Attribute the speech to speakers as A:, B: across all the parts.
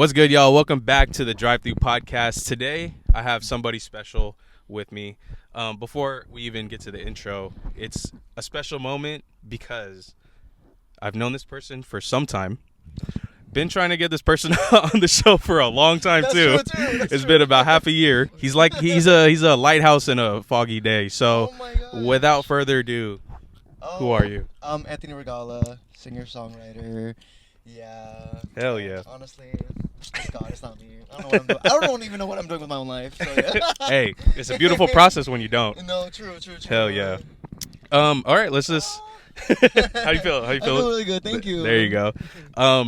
A: What's good, y'all? Welcome back to the THRU podcast. Today, I have somebody special with me. Before we even get to the intro, it's a special moment because I've known this person for some time. Been trying to get this person on the show for a long time too. It's been about half a year. He's a lighthouse in a foggy day. So, without further ado, who are you?
B: I'm Anthony Regala, singer-songwriter. Yeah.
A: Hell yeah.
B: Honestly, it's God, it's not me. I don't know what I'm doing. I don't even know what I'm doing with my own life. So yeah.
A: Hey, it's a beautiful process when you don't.
B: No, true.
A: Hell yeah. All right, let's just. How you feel?
B: I feel really good. Thank you.
A: There you go.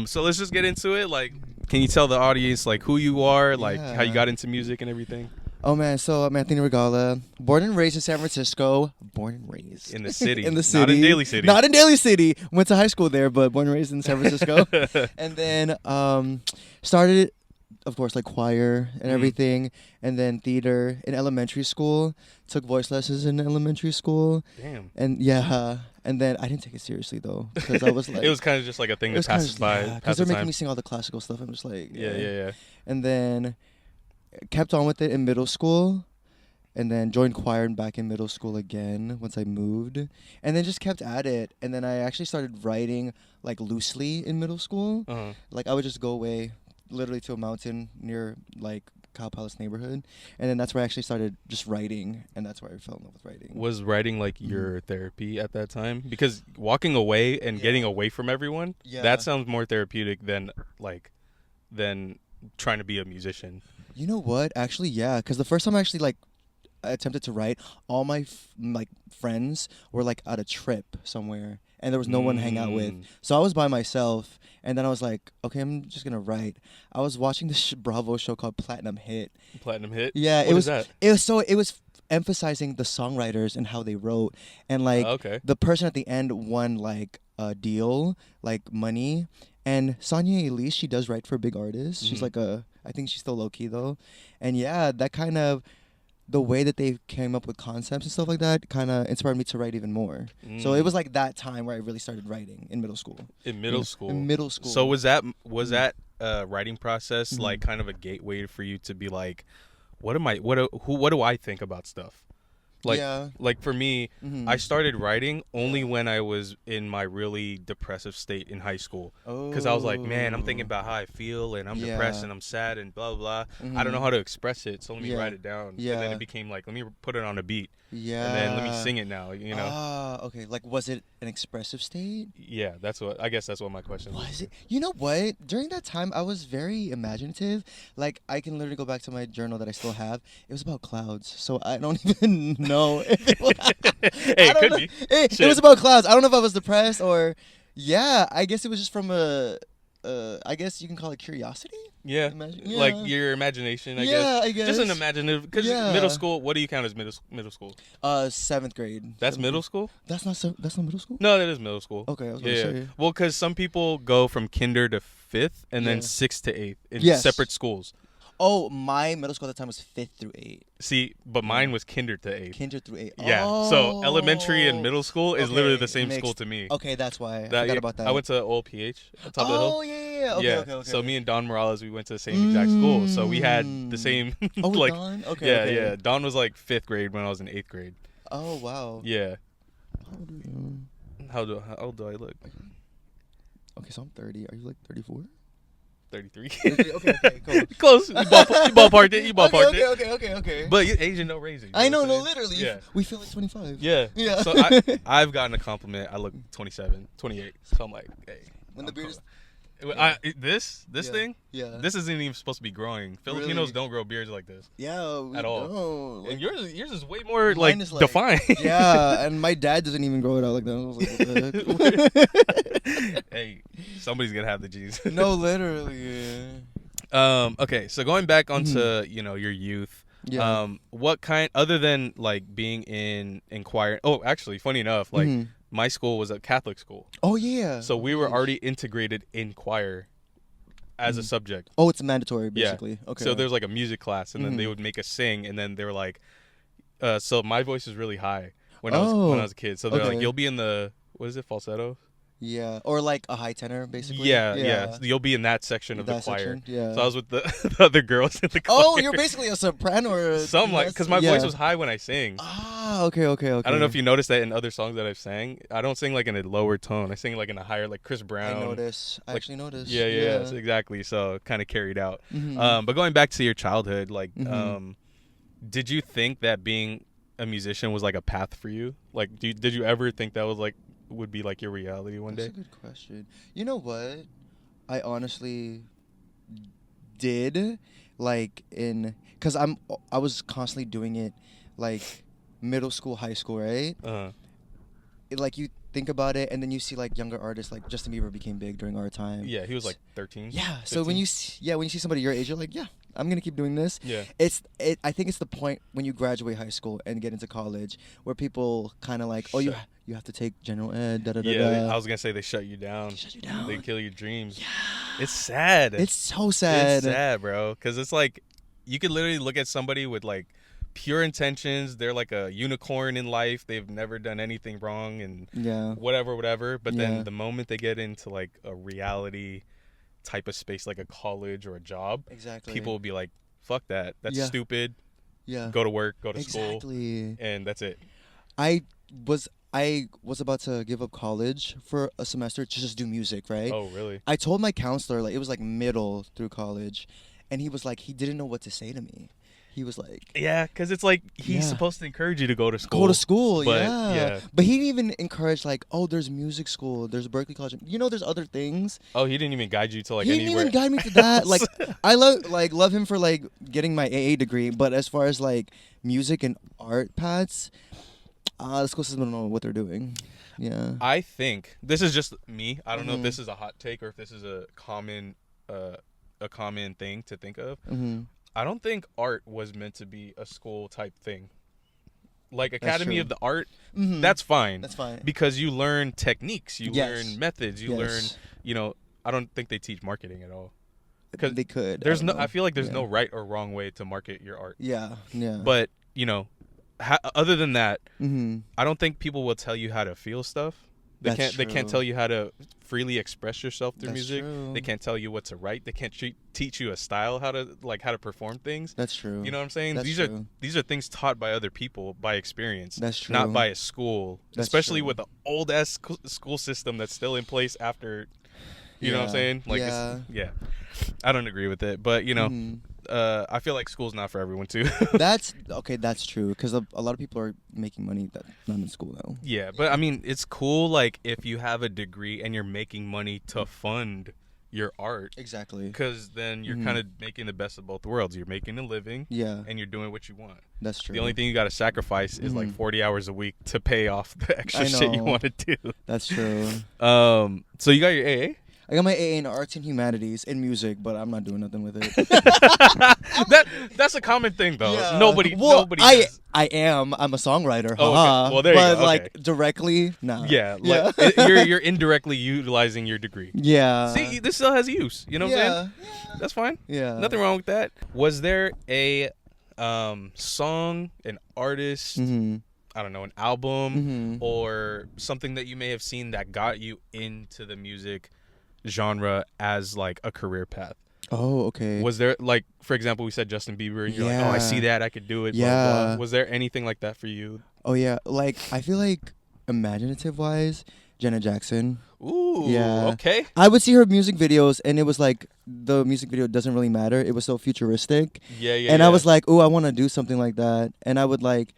A: So let's just get into it. Like, can you tell the audience like who you are, like how you got into music and everything?
B: Oh man, so I'm Anthony Regala, born and raised in San Francisco. Born and raised
A: in the city.
B: In the city.
A: Not in Daly City.
B: Not in Daly City. Went to high school there, but born and raised in San Francisco. And then started, of course, like choir and everything, and then theater in elementary school. Took voice lessons in elementary school.
A: Damn.
B: And yeah, and then I didn't take it seriously though, because I was like,
A: it was kind of just like a thing that passes by.
B: Because they're making me sing all the classical stuff. I'm just like,
A: yeah.
B: And then kept on with it in middle school, and then joined choir and back in middle school again once I moved, and then just kept at it. And then I actually started writing like loosely in middle school. Like I would just go away literally to a mountain near like Cow Palace neighborhood, and then that's where I actually started just writing, and that's where I fell in love with writing.
A: Was writing like your therapy at that time? Because walking away and getting away from everyone, that sounds more therapeutic than trying to be a musician.
B: You know what? Actually, yeah, because the first time I actually like attempted to write, all my friends were like at a trip somewhere, and there was no one to hang out with. So I was by myself, and then I was like, okay, I'm just gonna write. I was watching this Bravo show called Platinum Hit.
A: Platinum Hit?
B: Yeah,
A: What is that?
B: It was emphasizing the songwriters and how they wrote, and like the person at the end won like a deal, like money. And Sonia Elise, she does write for big artists. She's like I think she's still low key though. And yeah, that kind of, the way that they came up with concepts and stuff like that kind of inspired me to write even more. So it was like that time where I really started writing in middle school.
A: In middle school.
B: So
A: was that writing process like kind of a gateway for you to be like, what do I think about stuff? Like for me, I started writing only when I was in my really depressive state in high school. Because I was like, man, I'm thinking about how I feel, and I'm depressed, and I'm sad, and blah, blah, blah. I don't know how to express it, so let me write it down. And then it became like, let me put it on a beat.
B: Yeah.
A: And then let me sing it now, you know?
B: Okay. Like, was it an expressive state?
A: Yeah, I guess that's what my question was.
B: Was it? You know what? During that time, I was very imaginative. Like, I can literally go back to my journal that I still have. It was about clouds, so I don't even know. It
A: could be.
B: It was about clouds. I don't know if I was depressed or... Yeah, I guess it was just from I guess you can call it curiosity?
A: Yeah. Like your imagination, I guess.
B: Yeah, I guess.
A: Just an imaginative, because middle school, what do you count as middle school?
B: 7th grade.
A: That's middle school?
B: That's not middle school?
A: No, that is middle school.
B: Okay, I was going to say.
A: Well, because some people go from kinder to 5th and then 6th to 8th in separate schools.
B: Oh, my middle school at the time was 5th through 8th.
A: See, but mine was kinder to 8th.
B: Kinder through 8th.
A: Yeah. So elementary and middle school is literally the same school to me.
B: Okay, that's why. I forgot about that.
A: I went to Old PH on top of the hill.
B: Oh, yeah. Okay.
A: So me and Don Morales, we went to the same exact school. So we had the same.
B: Don? Okay.
A: Yeah. Don was like 5th grade when I was in 8th grade.
B: Oh, wow.
A: Yeah.
B: How old are you?
A: How old do I look?
B: Okay, so I'm 30. Are you like 34?
A: 33.
B: Okay, cool.
A: Close. You ballparked it.
B: Okay.
A: But Asian no raising.
B: I know, literally. Yeah. We feel like 25.
A: Yeah. So I've gotten a compliment. I look 27, 28. So I'm like, hey.
B: When the beard is...
A: This thing?
B: Yeah.
A: This isn't even supposed to be growing. Filipinos don't grow beards like this.
B: Yeah, we
A: at all.
B: don't. Like,
A: and yours is way more like defined.
B: Yeah, and my dad doesn't even grow it out like that. I was like, what the heck?
A: Hey, somebody's gonna have the G's.
B: No, literally.
A: Okay, so going back onto your youth.
B: Yeah.
A: What kind, other than like being in choir? Oh, actually, funny enough, like. My school was a Catholic school.
B: Oh, yeah.
A: So we were already integrated in choir as a subject.
B: Oh, it's mandatory, basically.
A: Yeah.
B: Okay.
A: So there's like a music class, and then they would make us sing, and then they were like, so my voice is really high when I was a kid. So they're like, you'll be in the, what is it, falsetto?
B: Yeah, or like a high tenor, basically.
A: Yeah. So you'll be in that section of the choir.
B: Section, yeah.
A: So I was with the, the other girls in the choir.
B: Oh, you're basically a soprano or
A: some like because my voice was high when I sing.
B: Ah, okay.
A: I don't know if you noticed that in other songs that I've sang. I don't sing like in a lower tone. I sing like in a higher, like Chris Brown.
B: I actually noticed.
A: Yeah. So exactly. So kind of carried out.
B: Mm-hmm.
A: But going back to your childhood, like,
B: Mm-hmm.
A: did you think that being a musician was like a path for you? Like, did you ever think that was like would be like your reality one day?
B: That's a good question. You know what? I honestly did, like, because I was constantly doing it, like middle school, high school, right? Like you think about it, and then you see like younger artists, like Justin Bieber became big during our time.
A: Yeah, he was like 13.
B: Yeah.
A: 15.
B: So when you see somebody your age, you're like, yeah, I'm gonna keep doing this.
A: Yeah.
B: I think it's the point when you graduate high school and get into college where people kind of like, oh, you have to take general ed.
A: Yeah, I was gonna say they shut you down.
B: They shut you down.
A: They kill your dreams.
B: Yeah.
A: It's sad.
B: It's so sad.
A: It's sad, bro. Because it's like you could literally look at somebody with like pure intentions. They're like a unicorn in life. They've never done anything wrong and whatever. But then the moment they get into like a reality type of space, like a college or a job, people will be like, fuck that. That's stupid.
B: Yeah.
A: Go to work, go to school. And that's it.
B: I was about to give up college for a semester to just do music, right?
A: Oh, really?
B: I told my counselor, like, it was like middle through college, and he was like, he didn't know what to say to me. He was like,
A: yeah, because it's like he's supposed to encourage you to go to school.
B: But But he didn't even encourage like, oh, there's music school, there's Berkeley College. You know, there's other things.
A: Oh, he didn't even guide you to like
B: he
A: anywhere.
B: He didn't even guide me to that. Like, I love him for like getting my AA degree, but as far as like music and art paths, the school system don't know what they're doing. Yeah.
A: I think this is just me. I don't know if this is a hot take or if this is a common thing to think of. I don't think art was meant to be a school type thing. Like Academy of the Art, that's fine.
B: That's fine.
A: Because you learn techniques, you learn methods, you learn, I don't think they teach marketing at all.
B: Because they could.
A: I feel like there's no right or wrong way to market your art.
B: Yeah.
A: But, other than that, I don't think people will tell you how to feel stuff. They can't tell you how to freely express yourself through music.
B: True.
A: They can't tell you what to write. They can't teach you a style, how to perform things.
B: That's true.
A: You know what I'm saying? These are things taught by other people by experience.
B: That's true.
A: Not by a school, especially with the old ass school system that's still in place after. You know what I'm saying? Like, I don't agree with it, but I feel like school's not for everyone too.
B: That's true, because a lot of people are making money that's not in school now.
A: Yeah, but I mean, it's cool like if you have a degree and you're making money to fund your art.
B: Exactly.
A: Because then you're kind of making the best of both worlds. You're making a living.
B: Yeah.
A: And you're doing what you want.
B: That's true.
A: The only thing you got to sacrifice is like 40 hours a week to pay off the extra shit you want to do.
B: That's true.
A: So you got your AA?
B: I got my AA in Arts and Humanities in music, but I'm not doing nothing with it.
A: That's a common thing, though.
B: Yeah.
A: Nobody.
B: I am. I'm a songwriter.
A: Oh, okay. Well, there you go.
B: But like directly, no.
A: Yeah. Like, you're indirectly utilizing your degree.
B: Yeah.
A: See, this still has use. You know what I'm saying? Yeah. That's fine.
B: Yeah.
A: Nothing wrong with that. Was there a song, an artist? I don't know, an album or something that you may have seen that got you into the music genre as like a career path?
B: Oh, okay.
A: Was there, like, for example, we said Justin Bieber and you're like, oh, I see that, I could do it, blah, blah. Was there anything like that for you?
B: Oh yeah, like I feel like imaginative wise, Janet Jackson.
A: Ooh, yeah. Okay.
B: I would see her music videos and it was like the music video doesn't really matter. It was so futuristic.
A: Yeah.
B: And I was like, oh, I want to do something like that. And I would like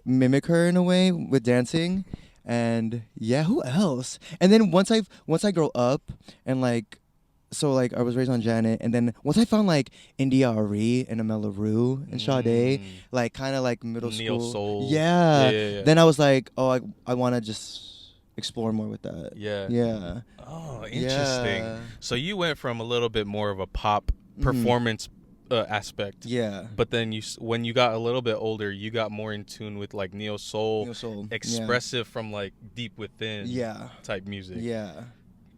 B: mimic her in a way with dancing. And yeah, who else? And then once I grow up and like, so like I was raised on Janet, and then once I found like India.Arie and Amela Rue and Sade, like kind of like middle
A: Neo
B: school,
A: soul.
B: Yeah. Then I was like, oh, I want to just explore more with that. Yeah.
A: Oh, interesting. Yeah. So you went from a little bit more of a pop performance aspect.
B: Yeah.
A: But then when you got a little bit older, you got more in tune with like neo soul, expressive from like deep within type music.
B: Yeah.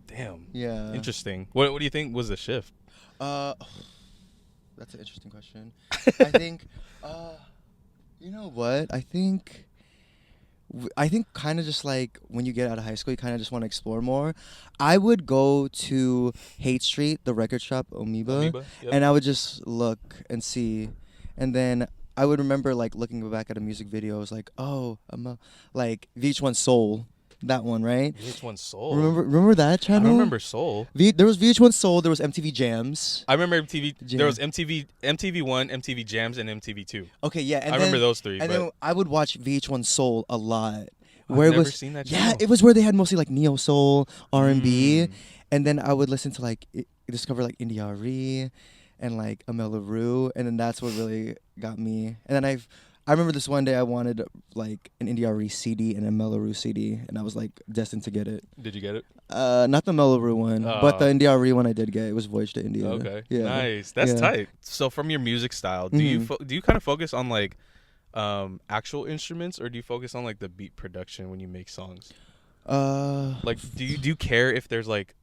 A: Damn.
B: Yeah.
A: Interesting. What do you think was the shift?
B: That's an interesting question. I think you know what? I think I think kind of just like when you get out of high school, you kind of just want to explore more. I would go to Hate Street, the record shop, Amoeba,
A: Yep.
B: and I would just look and see. And then I would remember like looking back at a music video. I was like, oh, like VH1 Soul. That one, right?
A: VH1 Soul.
B: Remember that channel?
A: I don't remember Soul.
B: There was VH1 Soul. There was MTV Jams.
A: I remember MTV. There was MTV1, MTV Jams, and MTV2.
B: Okay, yeah. And
A: I remember those three.
B: And then I would watch VH1 Soul a lot.
A: I've never seen that channel.
B: Yeah, it was where they had mostly like neo soul, R&B, and then I would listen to like discover like THRU and like THRU, and then that's what really got me. And then I remember this one day I wanted like an THRU CD and a THRU CD, and I was like destined to get it.
A: Did you get it?
B: Not the THRU one, but the THRU one I did get. It was Voyage to India.
A: Okay,
B: yeah,
A: nice. That's tight. So from your music style, do you kind of focus on like actual instruments, or do you focus on like the beat production when you make songs? Like do you care if there's like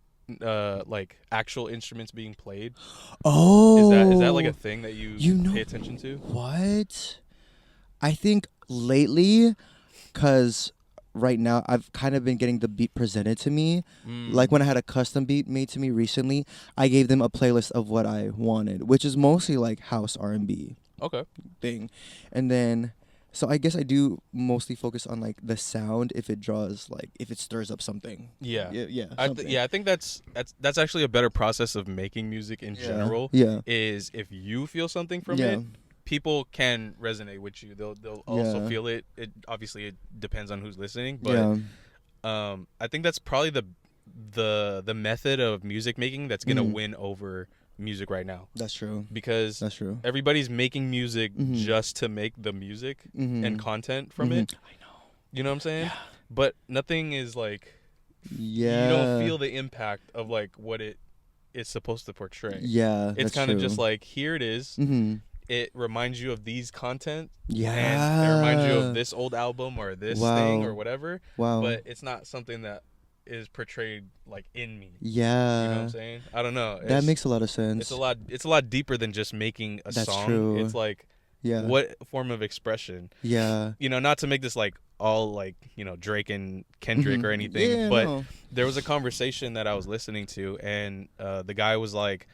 A: actual instruments being played?
B: Oh,
A: is that like a thing that you pay attention to?
B: What? I think lately, because right now I've kind of been getting the beat presented to me. Like when I had a custom beat made to me recently, I gave them a playlist of what I wanted, which is mostly like house R&B.
A: Okay.
B: Thing. And then, so I guess I do mostly focus on like the sound, if it draws, like if it stirs up something.
A: Yeah.
B: Yeah.
A: I think that's actually a better process of making music in general.
B: Yeah.
A: Is if you feel something from it, people can resonate with you. They'll also feel it. It obviously it depends on who's listening, but I think that's probably the method of music making that's gonna win over music right now.
B: That's true.
A: Because
B: that's true.
A: Everybody's making music just to make the music and content from it.
B: I know.
A: You know what I'm saying?
B: Yeah.
A: But nothing is like you don't feel the impact of like what it is supposed to portray.
B: Yeah.
A: It's kind of just like, here it is. It reminds you of these content.
B: Yeah.
A: And it reminds you of this old album or this thing or whatever.
B: Wow.
A: But it's not something that is portrayed like in me.
B: Yeah.
A: You know what I'm saying? I don't know.
B: That makes a lot of sense.
A: It's a lot deeper than just making a song.
B: That's true.
A: It's like what form of expression.
B: Yeah.
A: You know, not to make this like all like, you know, Drake and Kendrick or anything, but there was a conversation that I was listening to, and the guy was like,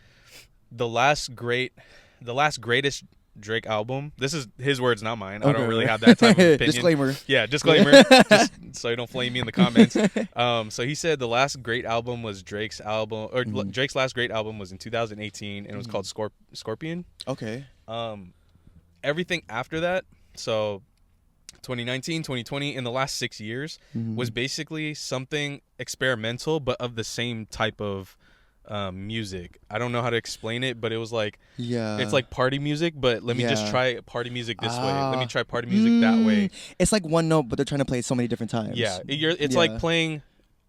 A: the last greatest Drake album. This is his words, not mine. Okay. I don't really have that type of opinion.
B: Disclaimer.
A: Yeah, disclaimer. Just so you don't flame me in the comments. So he said the last great album was Drake's album, or Drake's last great album was in 2018, and it was called Scorpion.
B: Okay.
A: Everything after that, so 2019, 2020, in the last 6 years, was basically something experimental, but of the same type of music. I don't know how to explain it, but it was like, it's like party music, but let me just try party music this way. Let me try party music that way.
B: It's like one note, but they're trying to play it so many different times.
A: Yeah, it's like playing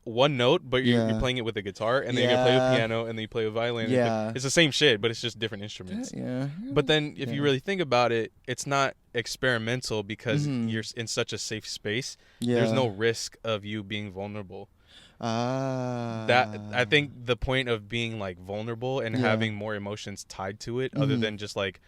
A: one note, but you're playing it with a guitar, and then you're gonna play with piano, and then you play with violin.
B: Yeah,
A: it's the same shit, but it's just different instruments.
B: Yeah.
A: But then if you really think about it, it's not experimental because you're in such a safe space. There's no risk of you being vulnerable. That I think the point of being like vulnerable and having more emotions tied to it, other than just like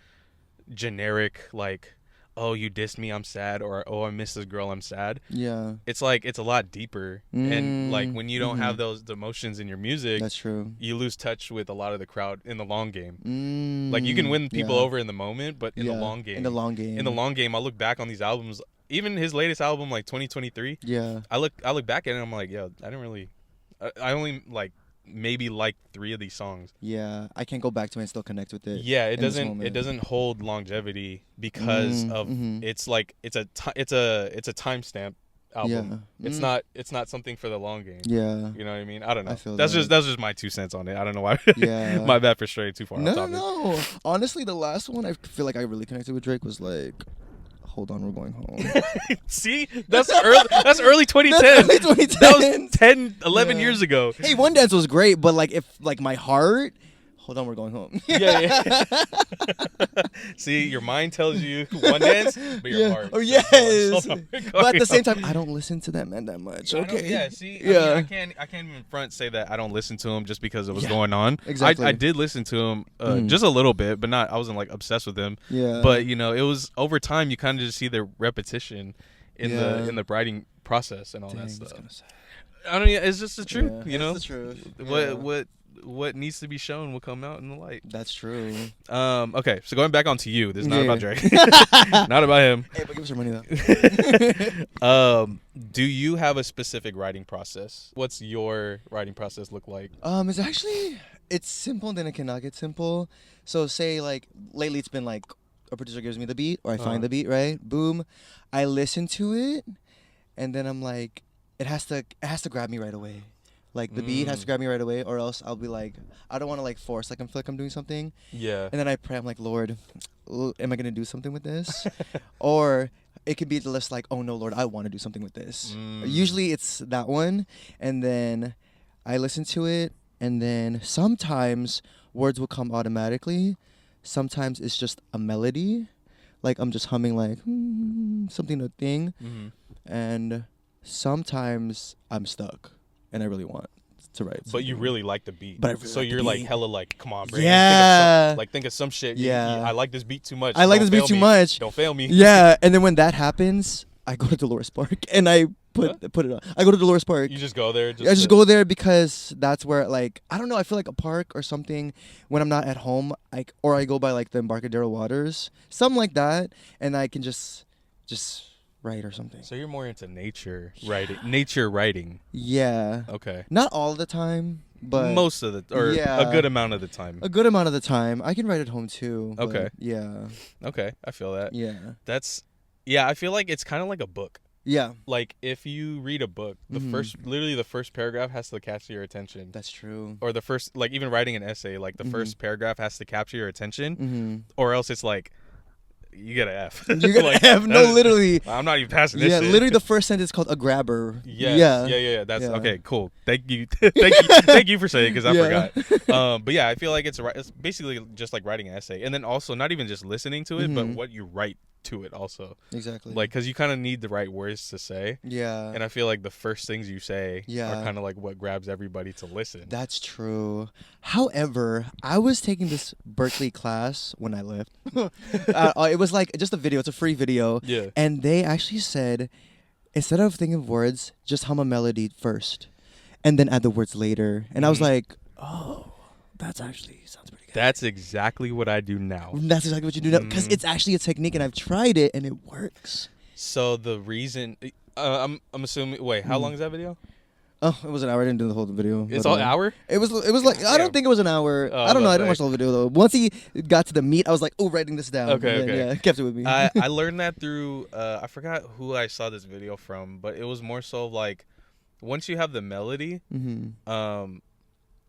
A: generic like, oh, you dissed me, I'm sad, or oh, I miss this girl, I'm sad. Yeah, it's like it's a lot deeper, and like when you don't have those emotions in your music,
B: that's true.
A: You lose touch with a lot of the crowd in the long game. Like you can win people over in the moment, but in the long game, I'll look back on these albums. Even his latest album, like 2023. Yeah. I look back at it and I'm like, yo, I only like maybe like 3 of these songs.
B: Yeah. I can't go back to it and still connect with it.
A: Yeah, it doesn't hold longevity because of it's like it's a timestamp album. Yeah. It's not something for the long game. Yeah. You know what I mean? I don't know. That's just my 2 cents on it. I don't know why. Yeah. My bad for straying too far off topic.
B: No. Honestly, the last one I feel like I really connected with Drake was like, hold on, we're going home.
A: See? That's early 2010.
B: That's early 2010.
A: That was 10, 11 years ago.
B: Hey, One Dance was great, but like if like my heart, hold on, we're going home.
A: Yeah. See, your mind tells you One Dance, but your heart.
B: Oh yes. But at the same time, I don't listen to that man that much. Okay.
A: Yeah. See. Yeah. I can't even front say that I don't listen to him just because of what's going on. Exactly. I did listen to him just a little bit, but not. I wasn't like obsessed with him. Yeah. But you know, it was over time. You kind of just see the repetition in the writing process and all that stuff. I don't know. It's just the truth,
B: you know. It's the truth.
A: What needs to be shown will come out in the light.
B: That's true.
A: Okay, so going back onto you. This is not about Drake. Not about him.
B: Hey, but give us your money though.
A: Do you have a specific writing process? What's your writing process look like?
B: It's simple and then it cannot get simple. So say like lately it's been like a producer gives me the beat or I find the beat, right? Boom. I listen to it and then I'm like, it has to grab me right away. Like the beat has to grab me right away or else I'll be like, I don't want to like force, like I feel like I'm doing something.
A: Yeah.
B: And then I pray, I'm like, Lord, am I going to do something with this? Or it could be the list like, oh no, Lord, I want to do something with this. Usually it's that one. And then I listen to it. And then sometimes words will come automatically. Sometimes it's just a melody. Like I'm just humming like something to thing. Mm-hmm. And sometimes I'm stuck and I really want to write something.
A: But you really like the beat.
B: But
A: so you're like hella like, come on, bro.
B: Yeah.
A: Think of some shit.
B: Yeah.
A: I like this beat too much.
B: I like this beat too much.
A: Don't fail me.
B: Yeah. And then when that happens, I go to Dolores Park and I put it on. I go to Dolores Park.
A: You just go there?
B: I just go there because that's where, like, I don't know, I feel like a park or something when I'm not at home, or I go by, like, the Embarcadero Waters, something like that, and I can just write or something.
A: So you're more into nature writing.
B: Yeah.
A: Okay.
B: Not all the time, but...
A: Most of the... Or a good amount of the time.
B: A good amount of the time. I can write at home, too.
A: Okay.
B: Yeah.
A: Okay, I feel that.
B: Yeah.
A: Yeah, I feel like it's kind of like a book.
B: Yeah.
A: Like if you read a book, literally the first paragraph has to capture your attention.
B: That's true.
A: Or the first, like even writing an essay, like the first paragraph has to capture your attention, or else it's like you get an F.
B: You get an F. No, literally.
A: I'm not even passing this.
B: Yeah,
A: shit.
B: Literally the first sentence is called a grabber.
A: Yes. Yeah. That's okay. Cool. Thank you. Thank you for saying because I forgot. But yeah, I feel like it's basically just like writing an essay, and then also not even just listening to it, but what you write to it also.
B: Exactly.
A: Like, because you kind of need the right words to say.
B: Yeah.
A: And I feel like the first things you say are kind of like what grabs everybody to listen.
B: That's true. However, I was taking this Berkeley class when I left. It was like just a video. It's a free video.
A: Yeah.
B: And they actually said, instead of thinking of words, just hum a melody first and then add the words later. And I was like, oh, that's actually sounds pretty good.
A: That's exactly what I do now.
B: That's exactly what you do now. Because it's actually a technique and I've tried it and it works.
A: So the reason, I'm assuming, wait, how long is that video?
B: Oh, it was an hour. I didn't do the whole video.
A: It's all hour?
B: It was like, I don't think it was an hour. I don't know. I didn't watch the whole video though. Once he got to the meat, I was like, oh, writing this down.
A: Okay.
B: Yeah, kept it with me.
A: I learned that through, I forgot who I saw this video from, but it was more so like, once you have the melody,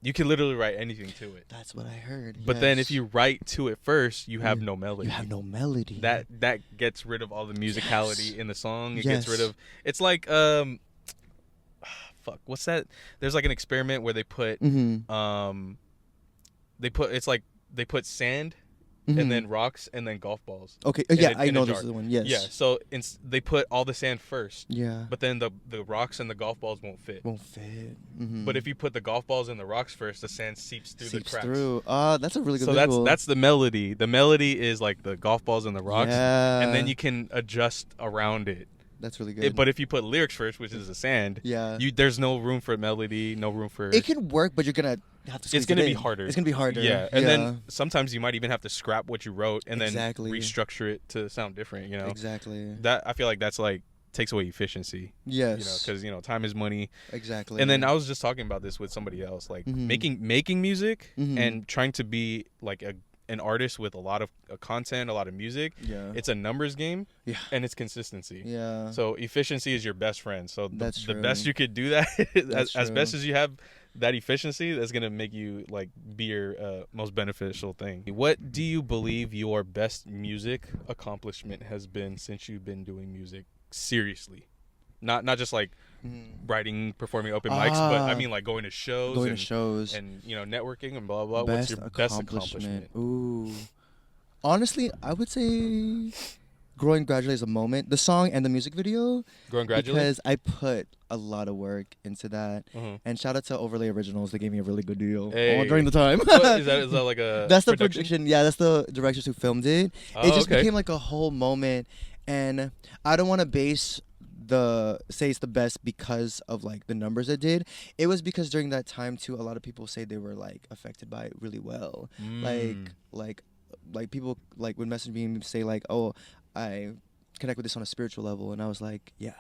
A: you can literally write anything to it.
B: That's what I heard.
A: But then if you write to it first, you have no melody.
B: You have no melody.
A: That gets rid of all the musicality in the song. It gets rid of... It's like... fuck, what's that? There's like an experiment where they put... They put sand... and then rocks, and then golf balls.
B: Okay, I know this is the one, yes.
A: Yeah, so they put all the sand first.
B: Yeah.
A: But then the rocks and the golf balls won't fit. But if you put the golf balls and the rocks first, the sand seeps through the cracks.
B: That's a really good
A: visual. So that's the melody. The melody is like the golf balls and the rocks, and then you can adjust around it.
B: That's really good.
A: But if you put lyrics first, which is the sand, there's no room for melody, no room for...
B: It can work, but you're going to have to
A: It's going to be harder.
B: It's going to be harder.
A: Yeah, and then sometimes you might even have to scrap what you wrote and then restructure it to sound different, you know?
B: Exactly.
A: That I feel like that's like takes away efficiency.
B: Yes.
A: You know, because, you know, time is money.
B: Exactly.
A: And then I was just talking about this with somebody else, like making music and trying to be like an artist with a lot of content, a lot of music. It's a numbers game. And it's consistency. So efficiency is your best friend. So the best you could do that as best as you have that efficiency, that's gonna make you like be your most beneficial thing. What do you believe your best music accomplishment has been since you've been doing music seriously? Not just like writing, performing open mics, but I mean like going to shows, and you know, networking and blah blah. What's your best accomplishment?
B: Ooh, honestly, I would say Growing Gradually is a moment. The song and the music video.
A: Growing Gradually?
B: Because I put a lot of work into that. And shout out to Overlay Originals. They gave me a really good deal during the time.
A: Is that like a
B: That's the production? Yeah, that's the directors who filmed it. It just became like a whole moment. And I don't want to base it's the best because of like the numbers it did. It was because during that time too, a lot of people say they were like affected by it really well. Like people like would message me and say like, oh, I connect with this on a spiritual level, and I was like, yeah,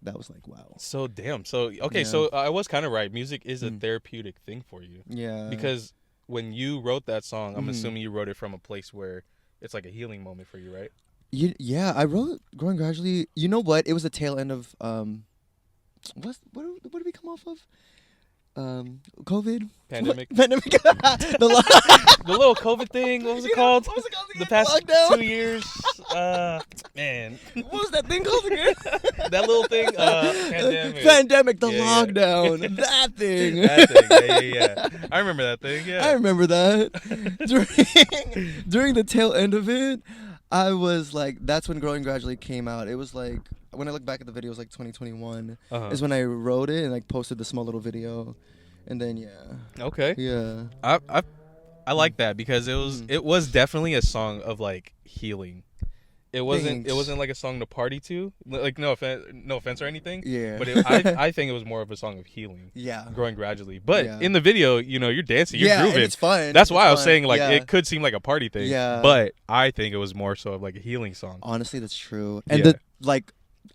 B: that was like, wow.
A: So damn. So okay, yeah. So I was kind of right. Music is a therapeutic thing for you.
B: Yeah.
A: Because when you wrote that song, I'm assuming you wrote it from a place where it's like a healing moment for you, right?
B: Yeah, I wrote Growing Gradually. You know what? It was the tail end of what did we come off of? COVID?
A: Pandemic.
B: Pandemic.
A: The little COVID thing. What was it called?
B: What was it called again?
A: The past
B: Lockdown?
A: 2 years. Man.
B: What was that thing called again?
A: That little thing. Pandemic.
B: Pandemic. The lockdown. That thing.
A: That thing. Yeah. I remember that thing. Yeah.
B: I remember that. During the tail end of it, I was like, that's when Growing Gradually came out. It was like, when I look back at the video, it was like 2021 is when I wrote it and like posted the small little video, and then
A: okay, I like that because it was definitely a song of like healing. It wasn't like a song to party to, like no offense or anything.
B: Yeah,
A: but I think it was more of a song of healing.
B: Yeah,
A: Growing Gradually. But in the video, you're dancing, you're grooving.
B: It's fun.
A: That's why I was saying like it could seem like a party thing.
B: Yeah,
A: but I think it was more so of like a healing song.
B: Honestly, that's true. And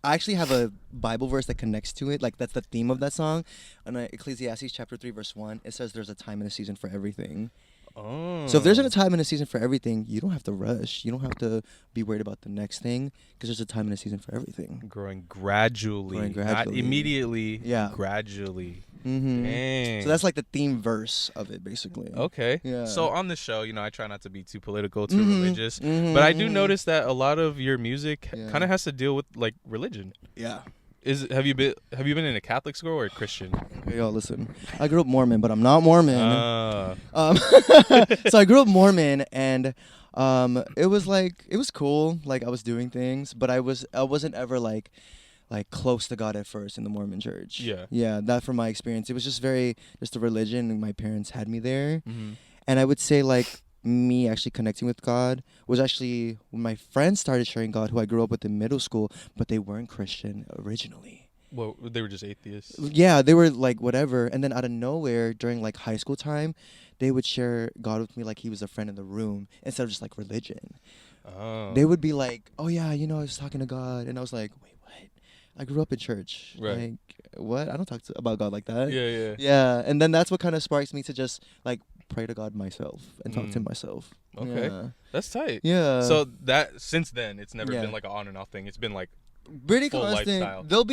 B: I actually have a Bible verse that connects to it. Like that's the theme of that song. In Ecclesiastes chapter 3 verse 1, it says there's a time and a season for everything.
A: Oh.
B: So if there's a time and a season for everything, you don't have to rush. You don't have to be worried about the next thing because there's a time and a season for everything.
A: Growing gradually. Not immediately.
B: Yeah.
A: Gradually.
B: Mm-hmm.
A: Dang.
B: So that's like the theme verse of it, basically.
A: Okay.
B: Yeah.
A: So on the show, I try not to be too political, too religious, but I do notice that a lot of your music kind of has to deal with like religion.
B: Yeah.
A: Have you been in a Catholic school or a Christian?
B: Okay, yo, listen. I grew up Mormon, but I'm not Mormon. So I grew up Mormon, and it was cool. Like I was doing things, but I wasn't ever like close to God at first in the Mormon church. Yeah, that from my experience. It was just a religion, and my parents had me there.
A: Mm-hmm.
B: And I would say like me actually connecting with God was actually when my friends started sharing God, who I grew up with in middle school, but they weren't Christian originally.
A: Well, they were just atheists.
B: Yeah, they were like whatever. And then out of nowhere during like high school time, they would share God with me like he was a friend in the room instead of just like religion.
A: Oh.
B: They would be like, oh yeah, I was talking to God. And I was like, wait, what? I grew up in church.
A: Right.
B: Like, what? I don't talk about God like that.
A: Yeah.
B: Yeah. And then that's what kind of sparks me to just like pray to God myself and talk to him myself.
A: Okay.
B: Yeah.
A: That's tight.
B: Yeah.
A: So that since then it's never been like an on and off thing. It's been like
B: pretty
A: full
B: constant.
A: lifestyle.
B: There'll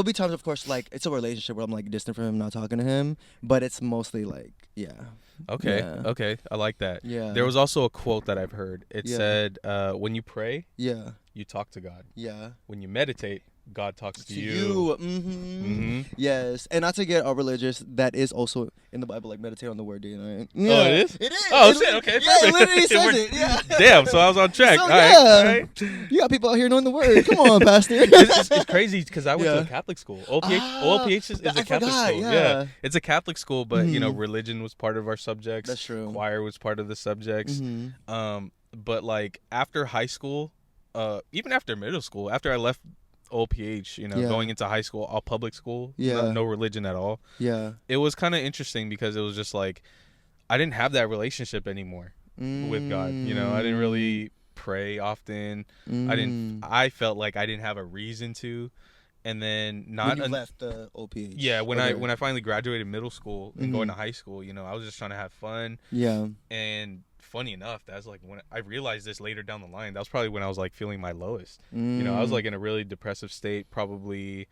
B: be times, of course, like it's a relationship where I'm like distant from him, not talking to him, but it's mostly like
A: Okay.
B: Yeah.
A: Okay. I like that.
B: Yeah.
A: There was also a quote that I've heard. It said, when you pray, you talk to God.
B: Yeah.
A: When you meditate, God talks to you.
B: Yes. And not to get all religious, that is also in the Bible, like meditate on the word, right?
A: Yeah. Oh, it is?
B: It is.
A: Oh, shit. Okay.
B: Yeah, it literally says it. Yeah.
A: Damn. So I was on track.
B: So,
A: all right.
B: You got people out here knowing the word. Come on, Pastor.
A: It's crazy because I went to a Catholic school. OLPH is a Catholic school. Yeah. It's a Catholic school, but, religion was part of our subjects.
B: That's true.
A: Choir was part of the subjects. But, like, after high school, even after middle school, after I left OLPH, going into high school, all public school, no religion at all.
B: Yeah.
A: It was kind of interesting because it was just like, I didn't have that relationship anymore with God. I didn't really pray often. I felt like I didn't have a reason to. And then
B: when you left the OPH.
A: Yeah, when I finally graduated middle school and going to high school, I was just trying to have fun.
B: Yeah.
A: And funny enough, that's like when I realized this later down the line. That was probably when I was like feeling my lowest. I was like in a really depressive state, probably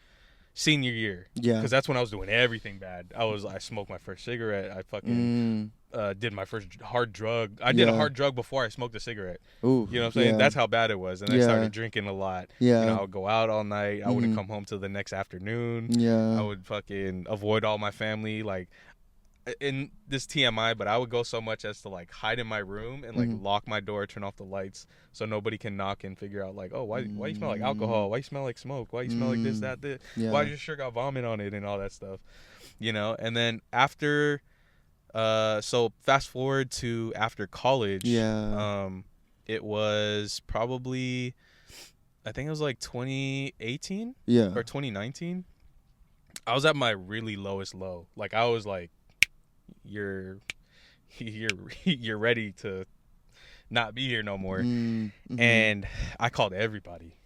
A: senior year.
B: Yeah.
A: Because that's when I was doing everything bad. I smoked my first cigarette. I fucking did my first hard drug. I did a hard drug before I smoked a cigarette.
B: Ooh,
A: you know what I'm saying?
B: Yeah.
A: That's how bad it was. And I started drinking a lot.
B: Yeah.
A: I would go out all night. I wouldn't come home till the next afternoon.
B: Yeah.
A: I would fucking avoid all my family. Like, in this TMI, but I would go so much as to like hide in my room and like lock my door, turn off the lights so nobody can knock and figure out like, oh, why you smell like alcohol? Why you smell like smoke? Why you smell like this, that, this?
B: Yeah.
A: Why your shirt got vomit on it and all that stuff, And then after, so fast forward to after college, it was probably I think it was like 2018
B: Yeah.
A: or 2019. I was at my really lowest low. Like I was like, you're you're ready to not be here no more.
B: Mm-hmm.
A: And I called everybody.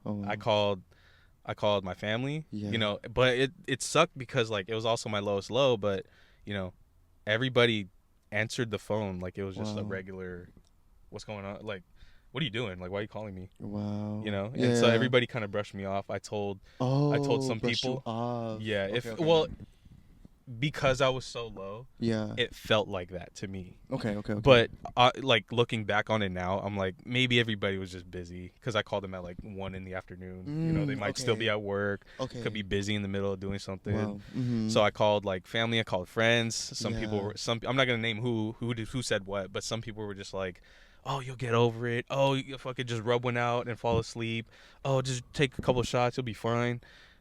B: Oh.
A: I called my family,
B: Yeah.
A: you know, but it sucked because like it was also my lowest low, but you know, everybody answered the phone like it was just a regular, what's going on? Like, what are you doing? Like, why are you calling me?
B: Wow.
A: You know?
B: Yeah.
A: And so everybody kind of brushed me off. I told some people. Yeah.
B: Okay,
A: Well, because I was so low,
B: yeah,
A: it felt like that to me.
B: Okay.
A: But like looking back on it now, I'm like, maybe everybody was just busy because I called them at like 1 in the afternoon. You know, they might still be at work.
B: Okay.
A: Could be busy in the middle of doing something.
B: Wow. Mm-hmm.
A: So I called like family. I called friends. Some people were I'm not gonna name who said what, but some people were just like, oh, you'll get over it. Oh, you fucking just rub one out and fall asleep. Oh, just take a couple shots, you'll be fine.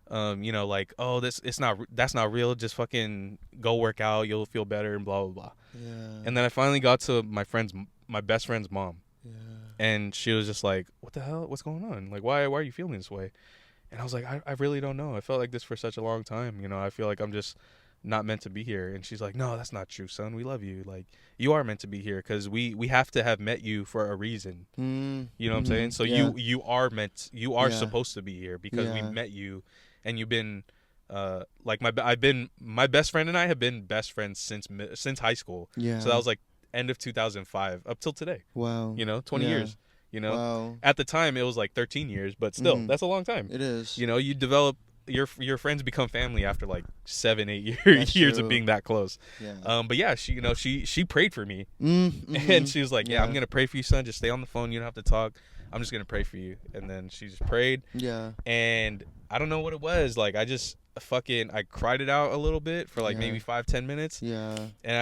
A: You know, like, oh, that's not real. Just fucking go work out. You'll feel better and blah blah blah.
B: Yeah.
A: And then I finally got to my best friend's mom.
B: Yeah.
A: And she was just like, what the hell? What's going on? Like, why are you feeling this way? And I was like, I really don't know. I felt like this for such a long time. You know, I feel like I'm just not meant to be here. And she's like, no, that's not true, son. We love you. Like, you are meant to be here because we have to have met you for a reason. You know what I'm saying? So you are supposed to be here because we met you. And you've been, like my best friend and I have been best friends since high school. Yeah. So that was like end of 2005 up till today. Wow. You know, 20 years. You know, at the time it was like 13 years, but still, that's a long time.
B: It is.
A: You know, you develop your friends become family after like 7-8 years of being that close. Yeah. But yeah, she prayed for me, and she was like, yeah, I'm gonna pray for you, son. Just stay on the phone. You don't have to talk. I'm just gonna pray for you. And then she just prayed. Yeah. And I don't know what it was. Like I cried it out a little bit for like maybe 5-10 minutes. Yeah. And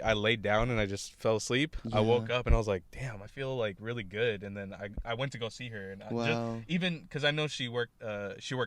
A: I laid down and I just fell asleep. Yeah. I woke up and I was like, damn, I feel like really good. And then I went to go see her, and even because I know she worked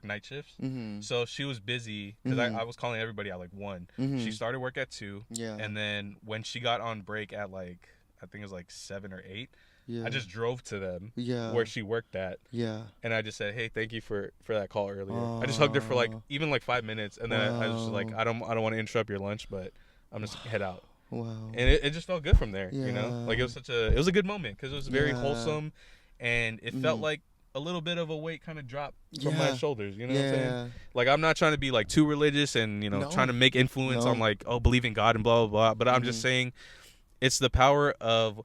A: night shifts, so she was busy because I was calling everybody at like 1. She started work at 2. Yeah. And then when she got on break at like, I think it was like 7 or 8. Yeah. I just drove to them where she worked at. Yeah. And I just said, hey, thank you for that call earlier. I just hugged her for like even like 5 minutes, and then I was just like, I don't want to interrupt your lunch, but I'm just head out. Wow. And it just felt good from there. Yeah. You know, like it was a good moment because it was very wholesome, and it felt like a little bit of a weight kind of dropped from my shoulders. You know what I'm saying? Like I'm not trying to be like too religious and trying to make influence on like, oh, believe in God and blah blah blah. But I'm just saying, it's the power of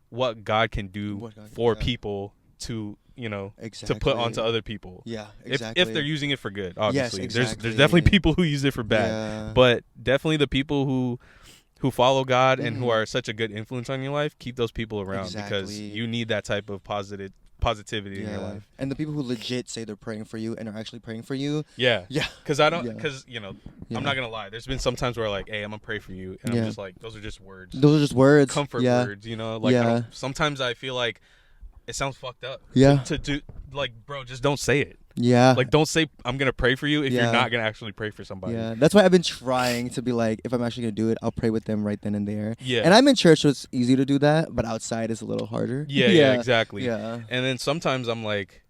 A: what God can do for people to, to put onto other people. Yeah, exactly. If they're using it for good, obviously. Yes, exactly. There's definitely people who use it for bad. But definitely the people who follow God and who are such a good influence on your life, keep those people around because you need that type of positivity in your life.
B: And the people who legit say they're praying for you and are actually praying for you.
A: Yeah. Because I'm not gonna lie, there's been some times where like, hey, I'm gonna pray for you, and I'm just like, those are just words, comfort words, like sometimes I feel like it sounds fucked up to do, like, bro, just don't say it. Yeah. Like, don't say I'm going to pray for you if you're not going to actually pray for somebody.
B: Yeah. That's why I've been trying to be like, if I'm actually going to do it, I'll pray with them right then and there. Yeah. And I'm in church, so it's easy to do that, but outside it's a little harder.
A: Yeah, exactly. Yeah. And then sometimes I'm like,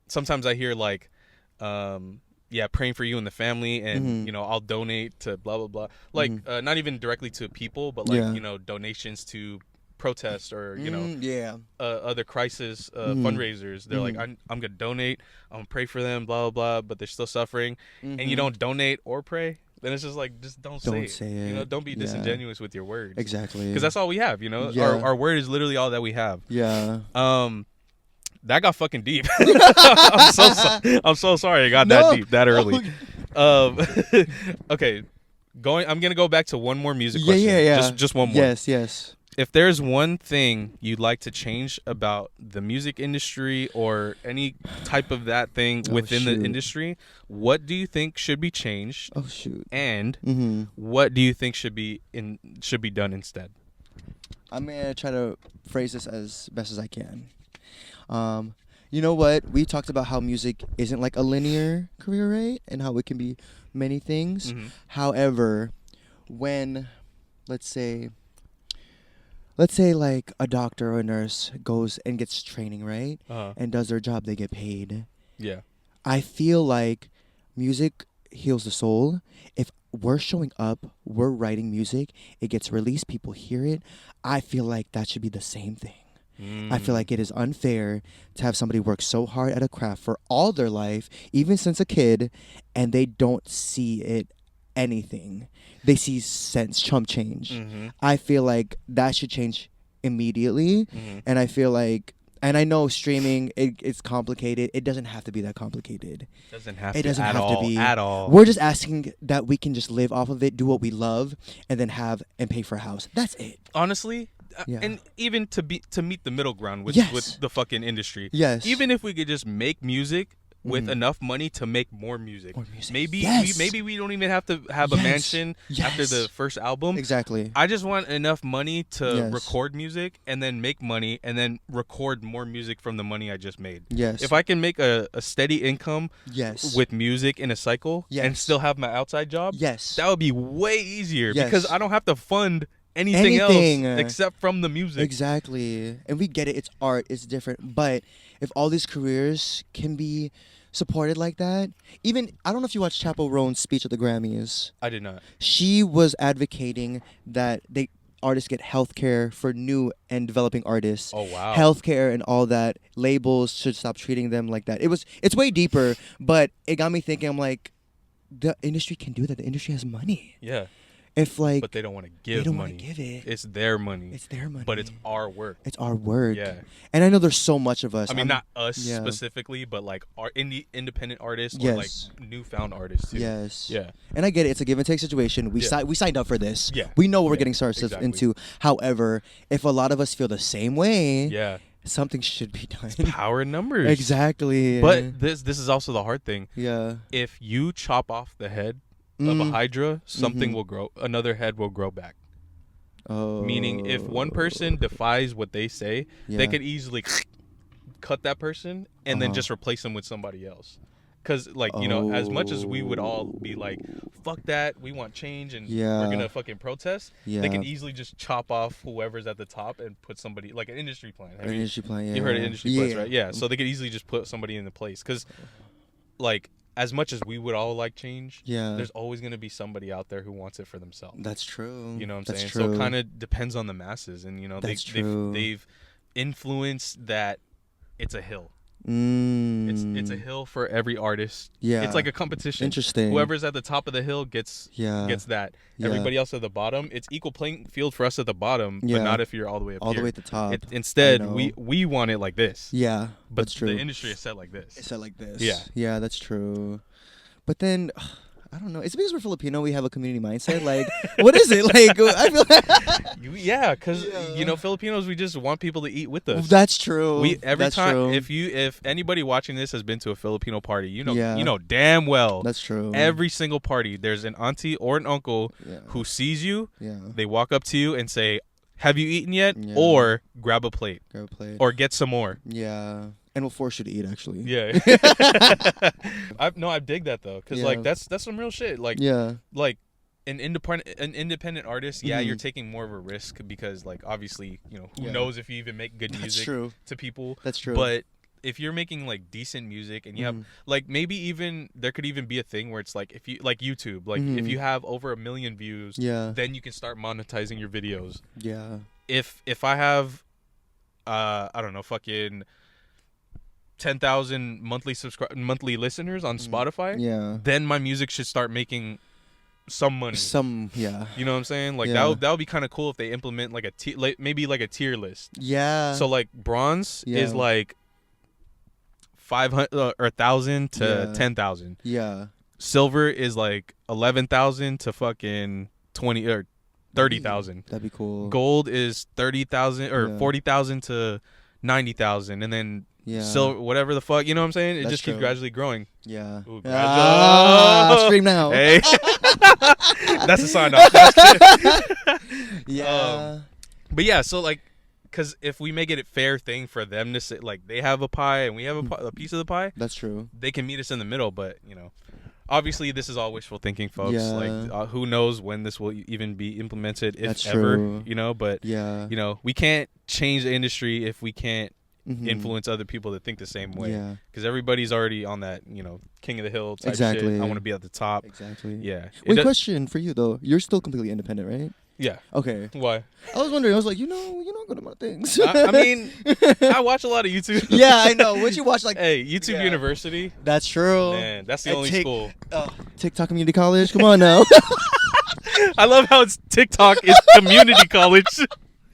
A: sometimes I hear like, praying for you and the family, and I'll donate to blah blah blah. Like not even directly to people, but like donations to protests or other crisis fundraisers. They're like, I'm gonna donate, I'm gonna pray for them, blah blah blah, but they're still suffering, and you don't donate or pray. Then it's just like, just don't say it. Don't be disingenuous with your words.
B: Exactly.
A: Because that's all we have. Our word is literally all that we have. Yeah. That got fucking deep. I'm so sorry it got that deep that early. Okay, I'm gonna go back to one more music question. Yeah. Just one more.
B: Yes.
A: If there's one thing you'd like to change about the music industry or any type of that thing within the industry, what do you think should be changed? Oh shoot! And what do you think should be done instead?
B: I'm gonna try to phrase this as best as I can. You know what? We talked about how music isn't like a linear career, right? And how it can be many things. However, when, let's say, let's say like a doctor or a nurse goes and gets training, right?
A: Uh-huh.
B: And does their job, they get paid.
A: Yeah.
B: I feel like music heals the soul. If we're showing up, we're writing music, it gets released, people hear it. I feel like that should be the same thing. I feel like it is unfair to have somebody work so hard at a craft for all their life, even since a kid, and they don't see it anything. They see cents, chump change.
A: Mm-hmm.
B: I feel like that should change immediately.
A: Mm-hmm.
B: And I feel like, and I know streaming, it's complicated. It doesn't have to be that complicated.
A: It doesn't have to be at all.
B: We're just asking that we can just live off of it, do what we love, and then have and pay for a house. That's it.
A: Honestly,
B: Yeah.
A: and even to meet the middle ground with
B: Yes.
A: with the fucking industry.
B: Yes.
A: Even if we could just make music with enough money to make more music. Maybe we don't even have to have a mansion after the first album.
B: Exactly.
A: I just want enough money to
B: Yes.
A: record music and then make money and then record more music from the money I just made.
B: Yes.
A: If I can make a steady income
B: Yes.
A: with music in a cycle and
B: Yes.
A: still have my outside job,
B: Yes.
A: that would be way easier
B: Yes.
A: because I don't have to fund anything else except from the music.
B: Exactly. And we get it. It's art. It's different. But if all these careers can be supported like that, even, I don't know if you watched Chappell Roan's speech at the Grammys.
A: I did not.
B: She was advocating that artists get healthcare for new and developing artists.
A: Oh wow.
B: Healthcare and all that. Labels should stop treating them like that. It's way deeper, but it got me thinking. I'm like, the industry can do that. The industry has money.
A: Yeah.
B: If like,
A: But they don't want to give
B: they don't
A: money.
B: want to give it.
A: It's their money.
B: It's their money.
A: But it's our work.
B: It's our work.
A: Yeah.
B: And I know there's so much of us.
A: I mean, not us
B: yeah.
A: specifically, but like our independent artists or
B: Yes.
A: like newfound artists too.
B: Yes.
A: Yeah.
B: And I get it. It's a give and take situation. We
A: Yeah.
B: we signed up for this.
A: Yeah.
B: We know what we're
A: Yeah.
B: getting ourselves
A: Exactly.
B: into. However, if a lot of us feel the same way,
A: Yeah.
B: something should be done.
A: Power in numbers.
B: Exactly.
A: But this is also the hard thing.
B: yeah.
A: If you chop off the head of a hydra, something
B: Mhm.
A: will grow. Another head will grow back.
B: Oh.
A: Meaning, if one person defies what they say, they
B: Yeah.
A: could easily cut that person and then
B: Uh-huh.
A: just replace them with somebody else. Because, like, you know, as much as we would all be like, fuck that, we want change and
B: Yeah.
A: we're going to fucking protest,
B: Yeah.
A: they can easily just chop off whoever's at the top and put somebody, like an industry plan.
B: An industry plan, yeah.
A: You heard of industry plans, right? Yeah. So they could easily just put somebody into place. Because, like, as much as we would all like change,
B: Yeah.
A: there's always going to be somebody out there who wants it for themselves.
B: That's true.
A: You know what I'm
B: That's
A: saying?
B: True.
A: So it kind of depends on the masses, and you know
B: That's true.
A: they've influenced that it's a hill. It's a hill for every artist.
B: Yeah.
A: It's like a competition.
B: Interesting.
A: Whoever's at the top of the hill gets
B: Yeah.
A: that.
B: Yeah.
A: Everybody else at the bottom, it's equal playing field for us at the bottom,
B: Yeah.
A: but not if you're all the way up
B: all
A: here.
B: the way at the top.
A: Instead,
B: I know.
A: we want it like this.
B: Yeah.
A: But
B: that's true.
A: the industry is set like this.
B: It's set like this.
A: Yeah.
B: Yeah, that's true. But then, I don't know. It's because we're Filipino. We have a community mindset. Like, what is it? Like, I feel like
A: because you know, Filipinos, we just want people to eat with us.
B: that's true.
A: We every
B: that's
A: time
B: true.
A: if anybody watching this has been to a Filipino party, you know
B: Yeah.
A: you know damn well
B: That's true.
A: every single party there's an auntie or an uncle
B: Yeah.
A: who sees you,
B: Yeah.
A: they walk up to you and say, "Have you eaten yet?"
B: Yeah.
A: or grab a plate
B: Go play it.
A: or get some more.
B: Yeah. And we'll force you to eat, actually.
A: Yeah. I dig that though, cuz
B: Yeah.
A: like that's some real shit. Like
B: Yeah.
A: like an independent artist, yeah,
B: Mhm.
A: you're taking more of a risk because like obviously, you know, who
B: Yeah.
A: knows if you even make good
B: That's
A: music
B: true.
A: to people.
B: That's true.
A: But if you're making like decent music and you have
B: Mhm.
A: like maybe even there could even be a thing where it's like if you like YouTube, like if
B: Mhm.
A: you have over 1 million views,
B: Yeah.
A: then you can start monetizing your videos.
B: Yeah.
A: If I have I don't know, fucking 10,000 monthly listeners on Spotify,
B: Yeah.
A: then my music should start making some money.
B: Yeah.
A: You know what I'm saying? Like
B: Yeah.
A: that would be kind of cool if they implement like maybe like a tier list.
B: Yeah.
A: So like bronze
B: Yeah.
A: is like 500 or 1,000 to
B: Yeah.
A: 10,000.
B: Yeah.
A: Silver is like 11,000 to fucking 20 or 30,000.
B: That'd be cool.
A: Gold is 30,000 or
B: Yeah.
A: 40,000 to 90,000, and then
B: Yeah.
A: silver, whatever the fuck, you know what I'm saying? It
B: That's
A: just keeps
B: true.
A: gradually growing.
B: Yeah.
A: Ooh,
B: Scream now.
A: Hey, that's a sign off.
B: Yeah.
A: But yeah, so like, because if we make it a fair thing for them to say, like, they have a pie and we have a piece of the pie,
B: That's true.
A: they can meet us in the middle. But you know, obviously this is all wishful thinking, folks.
B: Yeah.
A: Like who knows when this will even be implemented, if
B: That's
A: ever.
B: true.
A: You know, but
B: yeah,
A: you know, we can't change the industry if we can't
B: Mhm.
A: influence other people that think the same way.
B: Yeah.
A: Because everybody's already on that, you know, king of the hill type
B: Exactly.
A: shit. I want to be at the top.
B: Exactly.
A: Yeah.
B: Wait, question for you though. You're still completely independent, right?
A: Yeah.
B: Okay.
A: Why?
B: I was wondering. I was like, you know, you're not good at my things.
A: I mean, I watch a lot of YouTube.
B: Yeah, I know. What you watch, like?
A: Hey, YouTube
B: Yeah.
A: University.
B: That's true.
A: Man, that's the only school.
B: TikTok Community College. Come on now.
A: I love how it's TikTok is community college.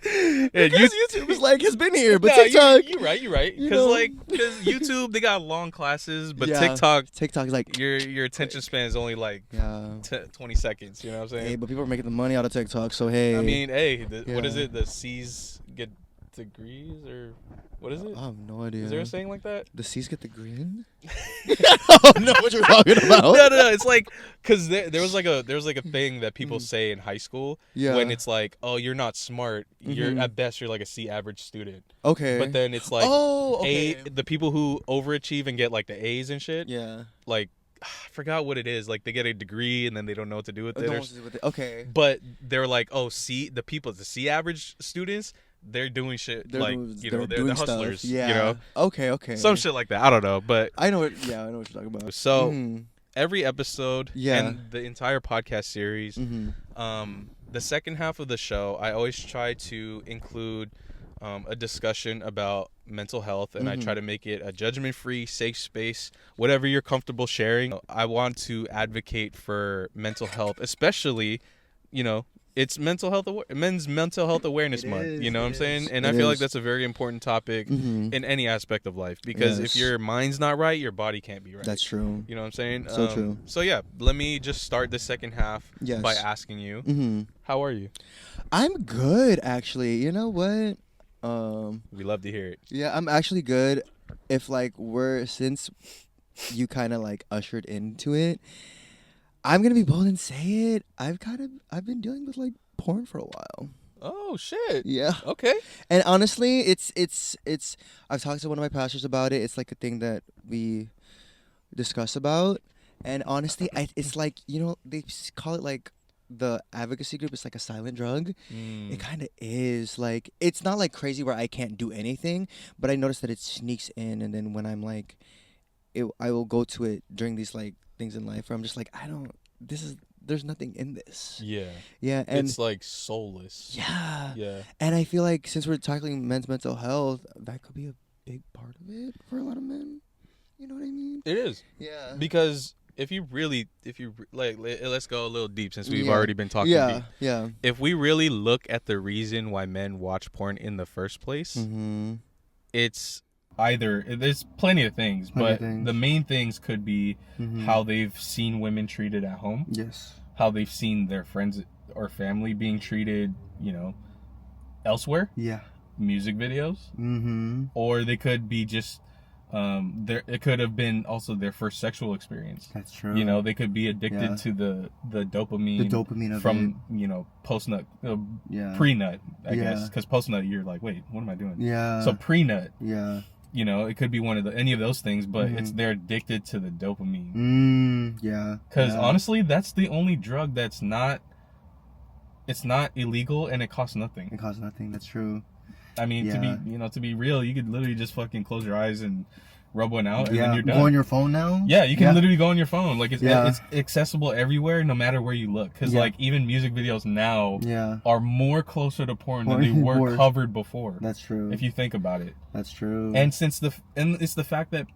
B: Because YouTube is like has been here, but
A: No,
B: TikTok.
A: You're right.
B: You
A: Because
B: know.
A: because YouTube they got long classes, but
B: Yeah.
A: TikTok
B: TikTok is like
A: your attention span is only like
B: yeah.
A: 20 seconds. You know what I'm saying?
B: Hey, but people are making the money out of TikTok, so hey.
A: I mean, hey, what is
B: Yeah.
A: it? The C's get degrees or what is it?
B: I have no idea.
A: Is there a saying like that?
B: The C's get the green? I don't know what you're talking about.
A: No. It's like because there was like a thing that people say in high school
B: Yeah.
A: when it's like, oh, you're not smart. You're
B: Mhm.
A: at best you're like a C average student.
B: Okay.
A: But then it's like
B: okay.
A: the people who overachieve and get like the A's and shit.
B: Yeah.
A: Like I forgot what it is. Like they get a degree and then they don't know what to do with it.
B: Okay.
A: But they're like, oh, the C average students. They're doing shit
B: They're
A: like
B: doing-
A: they're
B: doing stuff.
A: hustlers.
B: Yeah.
A: You know,
B: Okay.
A: some shit like that. I don't know, but
B: I know what. Yeah, I know what you're talking about.
A: so
B: Mhm.
A: every episode
B: Yeah.
A: and the entire podcast series,
B: Mhm.
A: the second half of the show, I always try to include a discussion about mental health, and I try to make it a judgment-free, safe space, whatever you're comfortable sharing. I want to advocate for mental health, especially, you know, it's men's mental health awareness month. You know what I'm saying? And I feel like that's a very important topic
B: Mhm.
A: in any aspect of life, because if
B: Yes.
A: your mind's not right, your body can't be right.
B: That's true.
A: You know what I'm saying?
B: So true.
A: So yeah, let me just start the second half
B: Yes.
A: by asking you,
B: Mhm.
A: how are you?
B: I'm good, actually. You know what?
A: We love to hear it.
B: Yeah, I'm actually good. If like since you kind of like ushered into it, I'm gonna be bold and say it. I've been dealing with like porn for a while.
A: Oh shit.
B: Yeah.
A: Okay.
B: And honestly, it's I've talked to one of my pastors about it. It's like a thing that we discuss about. And honestly, it's like, you know, they call it like the advocacy group. It's like a silent drug. It kind of is. Like, it's not like crazy where I can't do anything, but I notice that it sneaks in. And then when I'm like, I will go to it during these like things in life where I'm just like, there's nothing in this.
A: Yeah.
B: Yeah. And
A: it's like soulless.
B: yeah.
A: Yeah.
B: And I feel like since we're tackling men's mental health, that could be a big part of it for a lot of men. You know what I mean?
A: It is.
B: Yeah.
A: Because if you like, let's go a little deep since we've
B: Yeah.
A: already been talking
B: Yeah.
A: deep.
B: Yeah.
A: If we really look at the reason why men watch porn in the first place,
B: Mm-hmm.
A: it's either, there's plenty of things, but the main things could be how they've seen women treated at home.
B: Yes.
A: How they've seen their friends or family being treated, you know, elsewhere.
B: Yeah.
A: Music videos.
B: Mm-hmm.
A: Or they could be just it could have been also their first sexual experience.
B: That's true.
A: You know, they could be addicted to the dopamine.
B: The dopamine of
A: from you know, post nut, pre nut, I guess, because post nut you're like, wait, what am I doing?
B: Yeah.
A: So pre nut.
B: Yeah.
A: You know, it could be any of those things, but they're addicted to the dopamine.
B: Yeah.
A: Because honestly, that's the only drug that's not. It's not illegal and it costs nothing.
B: It costs nothing. That's true.
A: I mean, to be real, you could literally just fucking close your eyes and rub one out, and then you're done.
B: Go on your phone now?
A: Yeah, you can literally go on your phone. Like, it's accessible everywhere, no matter where you look. Because, like, even music videos now are more closer to porn than they were covered before.
B: That's true.
A: If you think about it.
B: That's true.
A: And it's the fact that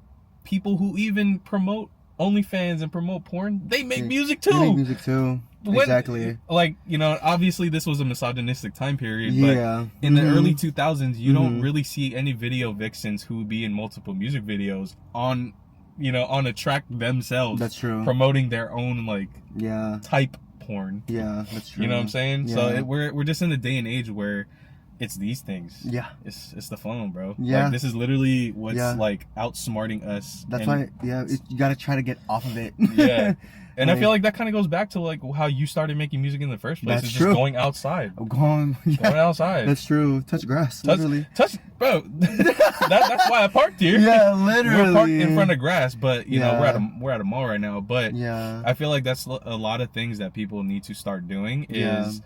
A: people who even promote OnlyFans and promote porn, they make music too.
B: They make music too. Exactly.
A: Like, you know, obviously this was a misogynistic time period, but in the early 2000s, you don't really see any video vixens who would be in multiple music videos on a track themselves.
B: That's true.
A: Promoting their own, like, type porn.
B: Yeah, that's true.
A: You know what I'm saying?
B: Yeah.
A: So we're just in a day and age where it's these things.
B: Yeah.
A: It's the phone, bro.
B: Yeah.
A: Like, this is literally what's like outsmarting us.
B: That's why, you gotta try to get off of it.
A: Yeah. And I feel like that kind of goes back to like how you started making music in the first place.
B: That's
A: it's
B: true.
A: Just going outside.
B: Going
A: outside.
B: That's true. Touch grass. Literally.
A: Touch, bro. That's why I parked here.
B: Yeah, literally.
A: We're parked in front of grass, but you know we're at a mall right now. But
B: yeah,
A: I feel like that's a lot of things that people need to start doing. Is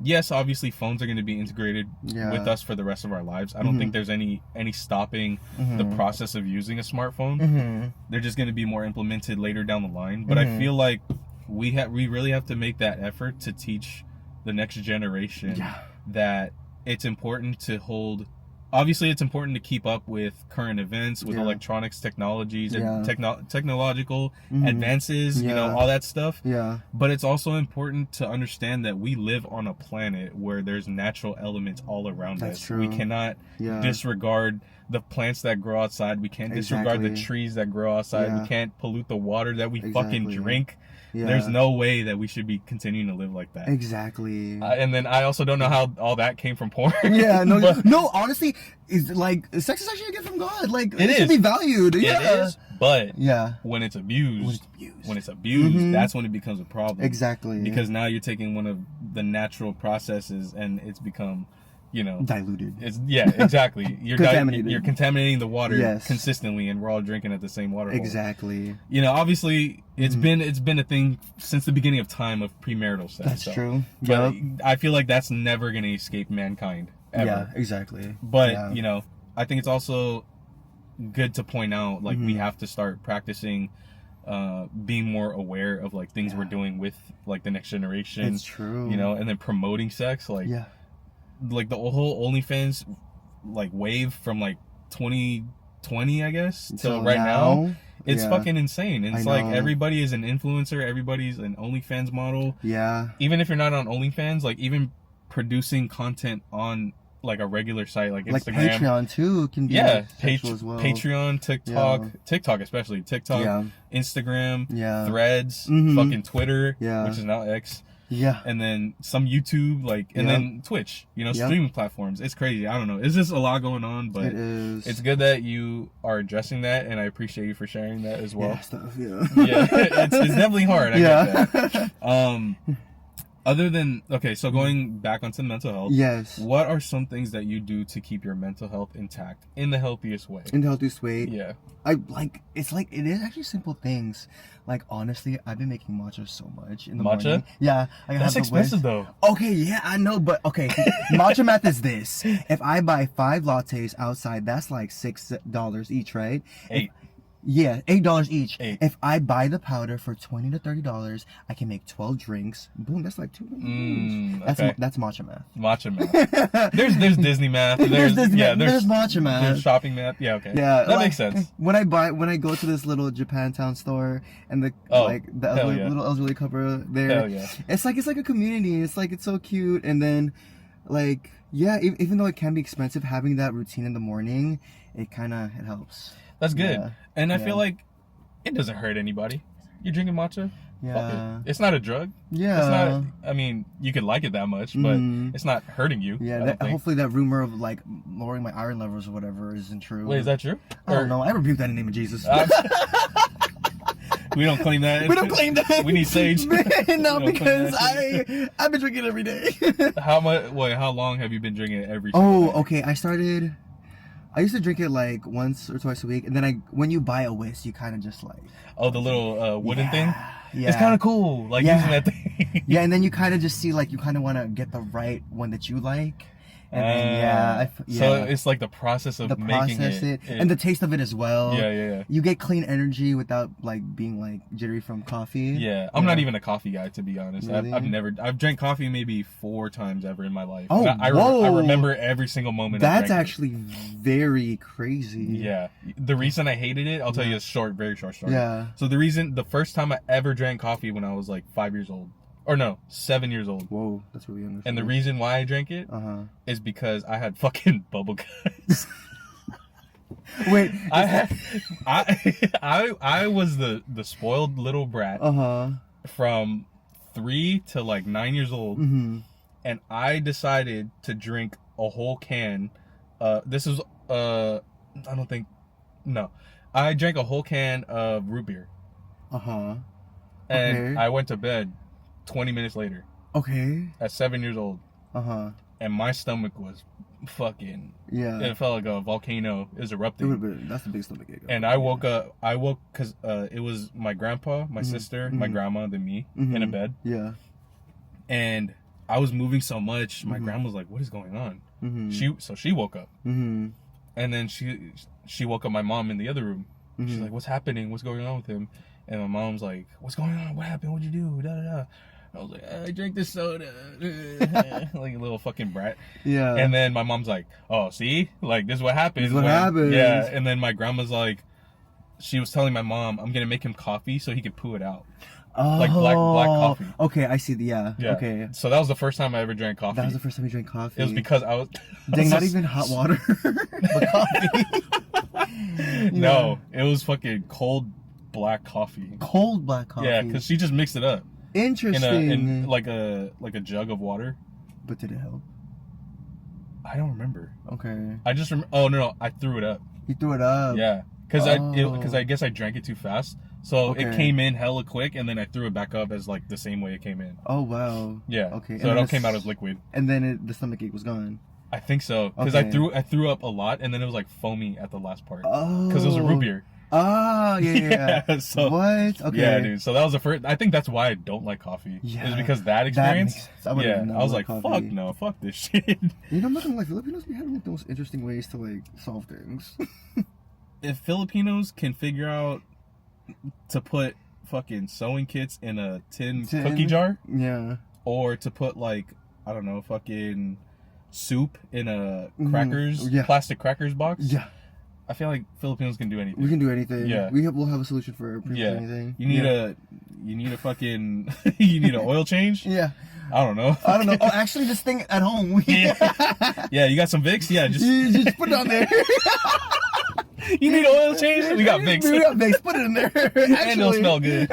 A: yes, obviously phones are going to be integrated with us for the rest of our lives. I don't think there's any stopping the process of using a smartphone. They're just going to be more implemented later down the line. But I feel like we really have to make that effort to teach the next generation that it's important to hold. Obviously, it's important to keep up with current events, with electronics, technologies, and technological advances, you know, all that stuff.
B: Yeah.
A: But it's also important to understand that we live on a planet where there's natural elements all around us.
B: True.
A: We cannot disregard the plants that grow outside. We can't disregard the trees that grow outside. We can't pollute the water that we fucking drink. Yeah. There's no way that we should be continuing to live like that.
B: Exactly.
A: And then I also don't know how all that came from porn.
B: Yeah, no, no. Honestly, is like sex is actually a gift from God. Like it should be valued.
A: It is, but when it's abused, that's when it becomes a problem.
B: Exactly.
A: Because now you're taking one of the natural processes and it's become, you know,
B: diluted.
A: It's exactly. You're
B: contaminated.
A: You're contaminating the water consistently, and we're all drinking at the same water hole.
B: Exactly.
A: You know, obviously, it's been a thing since the beginning of time of premarital sex.
B: That's true.
A: But I feel like that's never gonna escape mankind ever.
B: Yeah, exactly.
A: But you know, I think it's also good to point out like we have to start practicing being more aware of like things we're doing with like the next generation.
B: It's true.
A: You know, and then promoting sex like like the whole OnlyFans like wave from like 2020 I guess till right now. It's fucking insane. And it's like everybody is an influencer, everybody's an OnlyFans model.
B: Yeah.
A: Even if you're not on OnlyFans, like even producing content on like a regular site like Instagram.
B: Like Patreon too can be as well.
A: Patreon, TikTok especially. TikTok, Instagram, Threads, fucking Twitter, which is now X.
B: Yeah.
A: And then some YouTube, like, and then Twitch, you know, streaming platforms. It's crazy. I don't know. It's just a lot going on, but it's good that you are addressing that, and I appreciate you for sharing that as well. It's definitely hard. I get that. Other than, so going back onto mental health.
B: Yes.
A: What are some things that you do to keep your mental health intact in the healthiest way?
B: In the healthiest way?
A: Yeah.
B: It is actually simple things. Like, honestly, I've been making matcha so much in the morning. Yeah.
A: That's expensive, though.
B: Okay, yeah, I know, but okay. Matcha math is this. If I buy 5 lattes outside, that's like $6 each, right?
A: 8.
B: Yeah, $8 each.
A: 8.
B: If I buy the powder for $20 to $30, I can make 12 drinks. Boom, that's like $2. That's matcha math.
A: Matcha math. There's Disney math. There's
B: matcha math.
A: There's shopping math. Yeah, okay.
B: Yeah,
A: that makes sense.
B: When I go to this little Japantown store and the little elderly couple there, it's like a community. It's like it's so cute, and then like even though it can be expensive, having that routine in the morning, it helps.
A: That's good. And I feel like it doesn't hurt anybody. You're drinking matcha?
B: Yeah.
A: It's not a drug.
B: Yeah.
A: It's not, I mean, you could like it that much, but it's not hurting you.
B: Yeah. Hopefully that rumor of like lowering my iron levels or whatever isn't true.
A: Wait, is that true?
B: I don't know. I rebuke that in the name of Jesus.
A: We don't claim that.
B: We don't claim that.
A: We need sage.
B: No, because I've been drinking every day.
A: How long have you been drinking it every day?
B: Okay. I used to drink it like once or twice a week, and then when you buy a whisk, you kind of just like...
A: Oh, the little wooden thing?
B: Yeah.
A: It's kind of cool, like using that thing.
B: Yeah, and then you kind of just see like you kind of want to get the right one that you like. And then,
A: So it's like the process of making it.
B: And the taste of it as well.
A: Yeah.
B: You get clean energy without like being like jittery from coffee.
A: Yeah, I'm not even a coffee guy, to be honest.
B: Really?
A: I've drank coffee maybe 4 times ever in my life.
B: Oh,
A: I remember every single moment.
B: That's actually very crazy.
A: Yeah. The reason I hated it, I'll tell you a very short story.
B: Yeah.
A: So the first time I ever drank coffee when I was like 5 years old. Or no, 7 years old.
B: Whoa, that's really understandable.
A: And the reason why I drank it is because I had fucking bubble guts.
B: Wait,
A: I was the spoiled little brat from 3 to like 9 years old, and I decided to drink a whole can. This is I don't think, no, I drank a whole can of root beer. And I went to bed 20 minutes later.
B: Okay.
A: At 7 years old. And my stomach was fucking.
B: Yeah.
A: It felt like a volcano is erupting.
B: That's the big stomach ache.
A: And I woke up. I woke because it was my grandpa, my sister, my grandma, then me in a bed.
B: Yeah.
A: And I was moving so much. My grandma was like, "What is going on?" She woke up. And then she woke up my mom in the other room. She's like, "What's happening? What's going on with him?" And my mom's like, "What's going on? What happened? What'd you do? Da da da." I was like, "I drank this soda," like a little fucking brat.
B: Yeah.
A: And then my mom's like, "Oh, see, like this is what happens."
B: happens.
A: Yeah. And then my grandma's like, she was telling my mom, "I'm gonna make him coffee so he can poo it out."
B: Oh.
A: Like black coffee.
B: Okay, I see. Yeah. Okay.
A: So that was the first time I ever drank coffee.
B: That was the first time you drank coffee.
A: It was because I was.
B: Dang, not even hot water, but coffee.
A: No, it was fucking cold black coffee.
B: Cold black coffee.
A: Yeah, because she just mixed it up.
B: Interesting.
A: In like a jug of water.
B: But did it help?
A: I don't remember.
B: Okay.
A: I just remember. Oh no, I threw it up.
B: You threw it up.
A: Yeah, because I guess I drank it too fast, so it came in hella quick, and then I threw it back up as like the same way it came in.
B: Oh wow.
A: Yeah.
B: Okay.
A: So it all came out as liquid.
B: And then the stomach ache was gone.
A: I think so, because I threw up a lot, and then it was like foamy at the last part.
B: Oh.
A: Because it was a root beer.
B: Oh, yeah.
A: So,
B: what? Okay.
A: Yeah, dude. So that was the first. I think that's why I don't like coffee.
B: Yeah.
A: Is because that experience.
B: I
A: was like,
B: coffee.
A: fuck no, fuck this shit.
B: You know, I'm not gonna like Filipinos. We have like the most interesting ways to like solve things.
A: If Filipinos can figure out to put fucking sewing kits in a tin cookie jar,
B: yeah,
A: or to put like, I don't know, fucking soup in a plastic crackers box.
B: Yeah.
A: I feel like Filipinos can do anything.
B: We can do anything.
A: Yeah.
B: We'll have a solution for pretty much anything.
A: You need a fucking you need an oil change?
B: Yeah.
A: I don't know.
B: Oh, actually this thing at home.
A: Yeah, you got some Vicks? Yeah,
B: just put it on there.
A: You need oil change? We got Vicks.
B: We got Vicks. Put it in there.
A: And it'll smell good.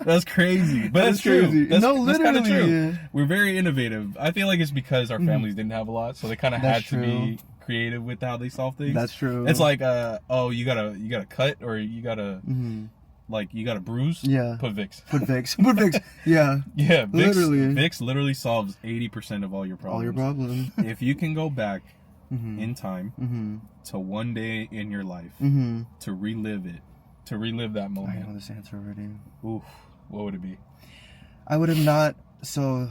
A: That's crazy. But that's true.
B: Literally.
A: That's kind of true. We're very innovative. I feel like it's because our families didn't have a lot, so they kind of had to be creative with how they solve things.
B: That's true.
A: It's like, you gotta cut, or you gotta like you gotta bruise.
B: Yeah.
A: Put Vicks.
B: Put Vicks. Yeah.
A: Yeah. Vicks literally solves 80% of all your problems.
B: All your problems.
A: If you can go back in time to one day in your life to relive that moment.
B: I know this answer already.
A: Oof. What would it be?
B: I would have not. So,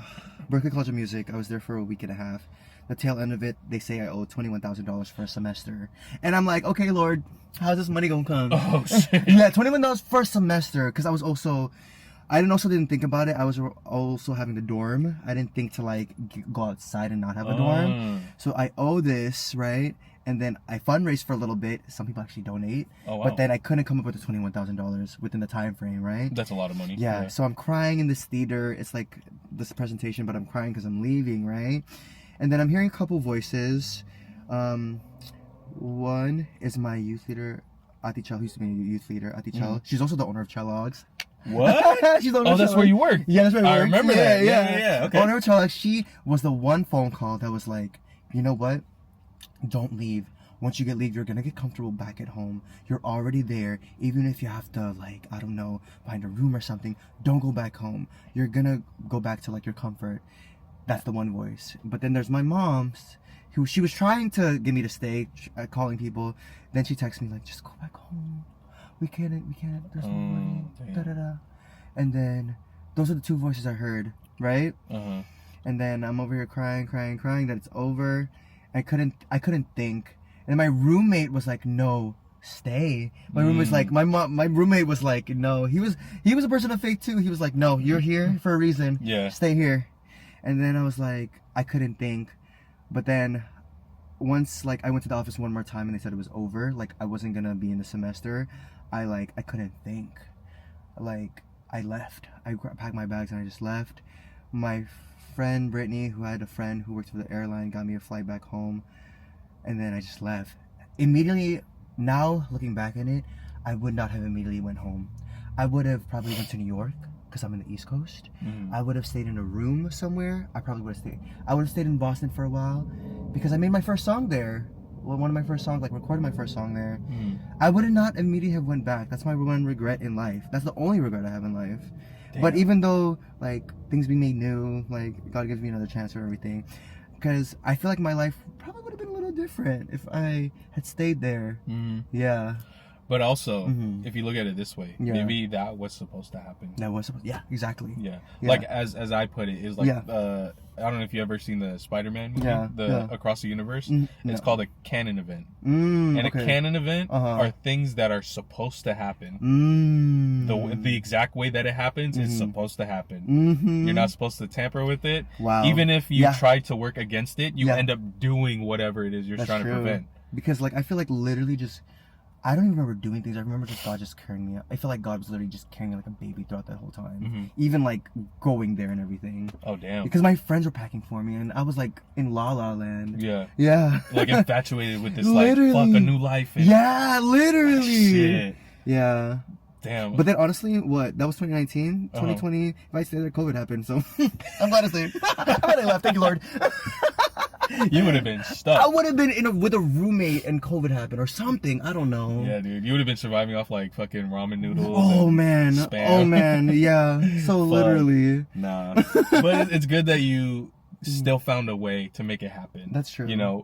B: Berklee College of Music. I was there for a week and a half. The tail end of it, they say I owe $21,000 for a semester, and I'm like, okay, Lord, how's this money gonna come?
A: Oh shit!
B: Yeah, $21 for a semester, because I didn't think about it. I was also having the dorm. I didn't think to like go outside and not have a dorm. So I owe this, right? And then I fundraised for a little bit. Some people actually donate.
A: Oh, wow.
B: But then I couldn't come up with the $21,000 within the time frame, right?
A: That's a lot of money.
B: Yeah. So I'm crying in this theater. It's like this presentation, but I'm crying because I'm leaving, right? And then I'm hearing a couple voices. One is my youth leader, Ati Chel, who used to be a youth leader, Ati Chel. She's also the owner of Chelogs.
A: What?
B: She's the owner of
A: that's where you work.
B: Yeah, that's where I work.
A: I remember that. Yeah. Okay.
B: Owner of Chelogs. She was the one phone call that was like, you know what? Don't leave. Once you leave, you're gonna get comfortable back at home. You're already there. Even if you have to, like, I don't know, find a room or something, don't go back home. You're gonna go back to like your comfort. That's the one voice. But then there's my mom's, who she was trying to get me to stay, calling people. Then she texts me like, just go back home. We can't, there's no money. Da-da-da. And then those are the two voices I heard, right? And then I'm over here crying that it's over. I couldn't think. And my roommate was like, no, stay. My roommate was like, my roommate was like, no. He was a person of faith too. He was like, no, you're here for a reason.
A: Yeah.
B: Stay here. And then I was like, I couldn't think. But then once like I went to the office one more time and they said it was over, like I wasn't gonna be in the semester, I couldn't think. Like I left. I packed my bags and I just left. My friend Brittany, who had a friend who worked for the airline, got me a flight back home. And then I just left. Immediately, now looking back on it, I would not have immediately went home. I would have probably went to New York because I'm in the East Coast. I would have stayed in a room somewhere. I would have stayed in Boston for a while because I made my first song there. Well, one of my first songs, like recorded my first song there. I would have not immediately have went back. That's my one regret in life. That's the only regret I have in life. Damn. But even though like things being made new, like God gives me another chance for everything, because I feel like my life probably would have been a little different if I had stayed there. Yeah.
C: But also, if you look at it this way, maybe that was supposed to happen.
B: Yeah, exactly.
C: Yeah. Like as I put it, is like I don't know if you ever seen the Spider-Man movie, Across the Universe. It's called a canon event. And a canon event are things that are supposed to happen. The exact way that it happens is supposed to happen. You're not supposed to tamper with it.
B: Wow.
C: Even if you try to work against it, you end up doing whatever it is you're trying to prevent.
B: Because like I feel like literally just I don't even remember doing things. I remember just God just carrying me. I feel like God was literally just carrying me like a baby throughout that whole time. Even like going there and everything.
C: Oh damn!
B: Because my friends were packing for me, and I was like in La La Land.
C: Yeah. Like infatuated with this like fuck a new life. And
B: literally.
C: Shit.
B: Yeah.
C: Damn.
B: But then honestly, what? That was 2019. 2020. If I stayed there, COVID happened. So I'm glad I stayed. I'm glad I left. Thank you, Lord.
C: You would have been stuck.
B: I would have been with a roommate and COVID happened or something. I don't know.
C: Yeah, dude. You would have been surviving off like fucking ramen noodles.
B: Oh man.
C: Spam.
B: Oh man. Yeah. So literally.
C: Nah. But it's good that you still found a way to make it happen.
B: That's true.
C: You know.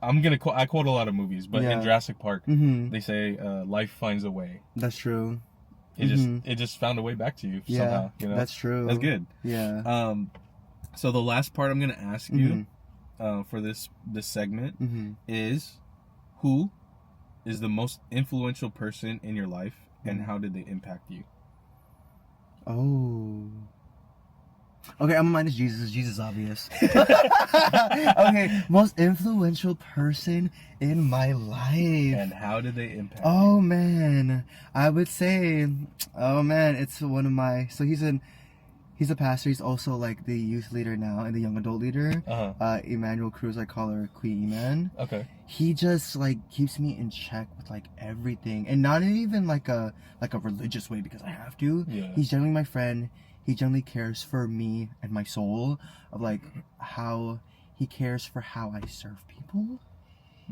C: I quote a lot of movies, but in Jurassic Park, they say life finds a way.
B: That's true.
C: It just found a way back to you somehow. You know.
B: That's true.
C: That's good.
B: Yeah.
C: So the last part I'm gonna ask you. For this segment is who is the most influential person in your life and how did they impact you?
B: Oh. Okay, I'm minus Jesus. Jesus obvious. Okay, most influential person in my life.
C: And how did they impact you?
B: Oh man. I would say it's one of my He's a pastor. He's also like the youth leader now and the young adult leader. Emmanuel Cruz, I call her Queen Eman.
C: Okay.
B: He just like keeps me in check with like everything, and not even like a religious way because I have to.
C: Yeah.
B: He's generally my friend. He generally cares for me and my soul, of like how he cares for how I serve people.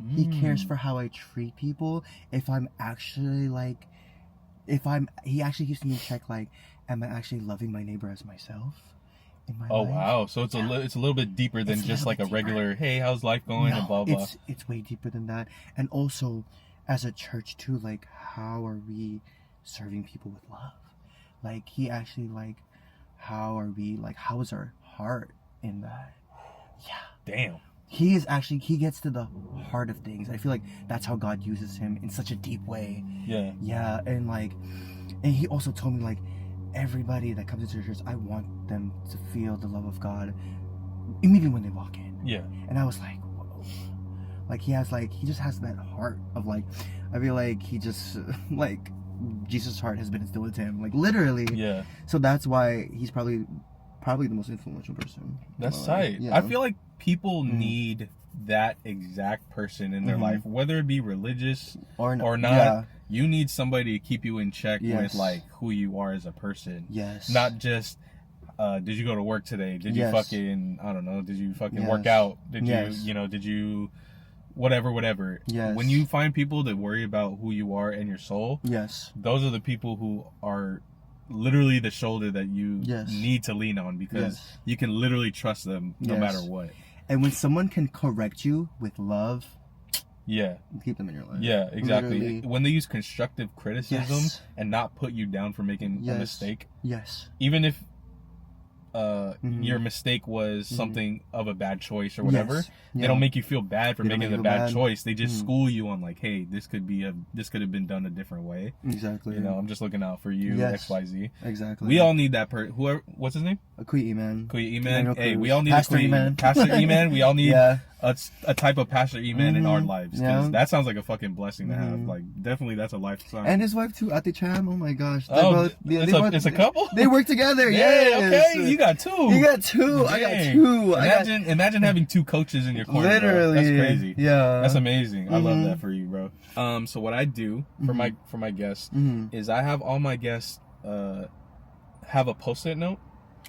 B: He cares for how I treat people. He actually keeps me in check, like, am I actually loving my neighbor as myself in my life?
C: Wow. So it's a little bit deeper than just like a regular, hey, how's life going, and blah, blah.
B: It's way deeper than that. And also, as a church too, like, how are we serving people with love? Like, he actually, like, how is our heart in that? Yeah.
C: Damn.
B: He gets to the heart of things. I feel like that's how God uses him in such a deep way.
C: Yeah.
B: Yeah, and he also told me, like, everybody that comes into church, I want them to feel the love of God immediately when they walk in.
C: Yeah.
B: And I was like, whoa. Like, he just has that heart of, like, I feel like he just, like, Jesus' heart has been instilled into him, like, literally.
C: Yeah.
B: So that's why he's probably the most influential person.
C: That's tight. Yeah. I feel like people need that exact person in their life, whether it be religious or not.
B: Yeah.
C: You need somebody to keep you in check with like who you are as a person.
B: Yes.
C: Not just did you go to work today? Did you fucking, I don't know, did you fucking work out? Did you whatever.
B: Yes.
C: When you find people that worry about who you are and your soul, those are the people who are literally the shoulder that you need to lean on, because you can literally trust them no matter what.
B: And when someone can correct you with love, keep them in your life.
C: Yeah, exactly. Literally. When they use constructive criticism and not put you down for making a mistake.
B: Yes.
C: Even if your mistake was something of a bad choice or whatever, they don't make you feel bad for making the bad choice. They just school you on, like, hey, this could have been done a different way.
B: Exactly.
C: You know, I'm just looking out for you, XYZ.
B: Exactly.
C: We all need that whoever, what's his name?
B: Queen Eman.
C: Queen Eman. Hey, we all need Pastor Eman. Pastor Eman. We all need a type of pastor even in our lives. Because that sounds like a fucking blessing to have. Like, definitely that's a lifetime.
B: And his wife too, Ate Cham. Oh my gosh.
C: It's a couple?
B: They work together.
C: Yeah, okay. You got two.
B: You got two. Dang. I got two.
C: Imagine having two coaches in your corner.
B: Literally.
C: Bro. That's crazy.
B: Yeah.
C: That's amazing. I love that for you, bro. So what I do for my guests is I have all my guests have a Post-it note.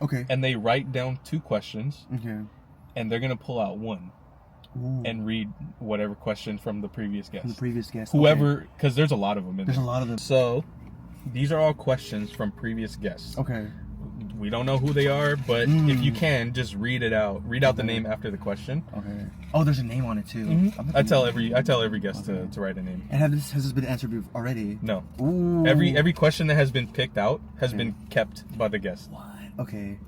B: Okay.
C: And they write down 2 questions.
B: Okay.
C: And they're gonna pull out one.
B: Ooh.
C: And read whatever question from the previous guest.
B: Whoever,
C: because there's a lot of them in there.
B: There's a lot of them.
C: So, these are all questions from previous guests.
B: Okay.
C: We don't know who they are, but if you can, just read it out. Read out the name after the question.
B: Okay. Oh, there's a name on it too.
C: I tell every guest to write a name.
B: And has this been answered already?
C: No.
B: Ooh.
C: Every question that has been picked out has been kept by the guest.
B: What? Okay.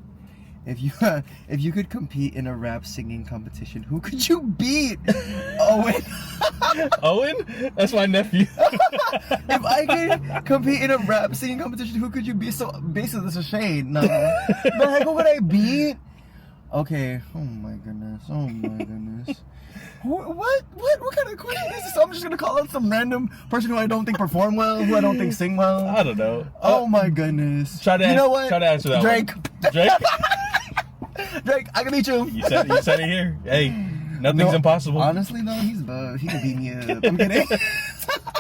B: If you could compete in a rap singing competition, who could you beat? Owen.
C: Owen? That's my nephew.
B: If I could compete in a rap singing competition, who could you beat? So basically, this is Shane. No. But like, who would I beat? Okay. Oh my goodness. What kind of question is this? So I'm just gonna call out some random person who I don't think perform well, who I don't think sing well.
C: I don't know.
B: Oh my goodness.
C: Try to answer that
B: Drake.
C: One. Drake.
B: Drake, I can beat you.
C: You said it here. Hey, nothing's impossible.
B: Honestly, though, he's bugged. He can beat me up. I'm kidding.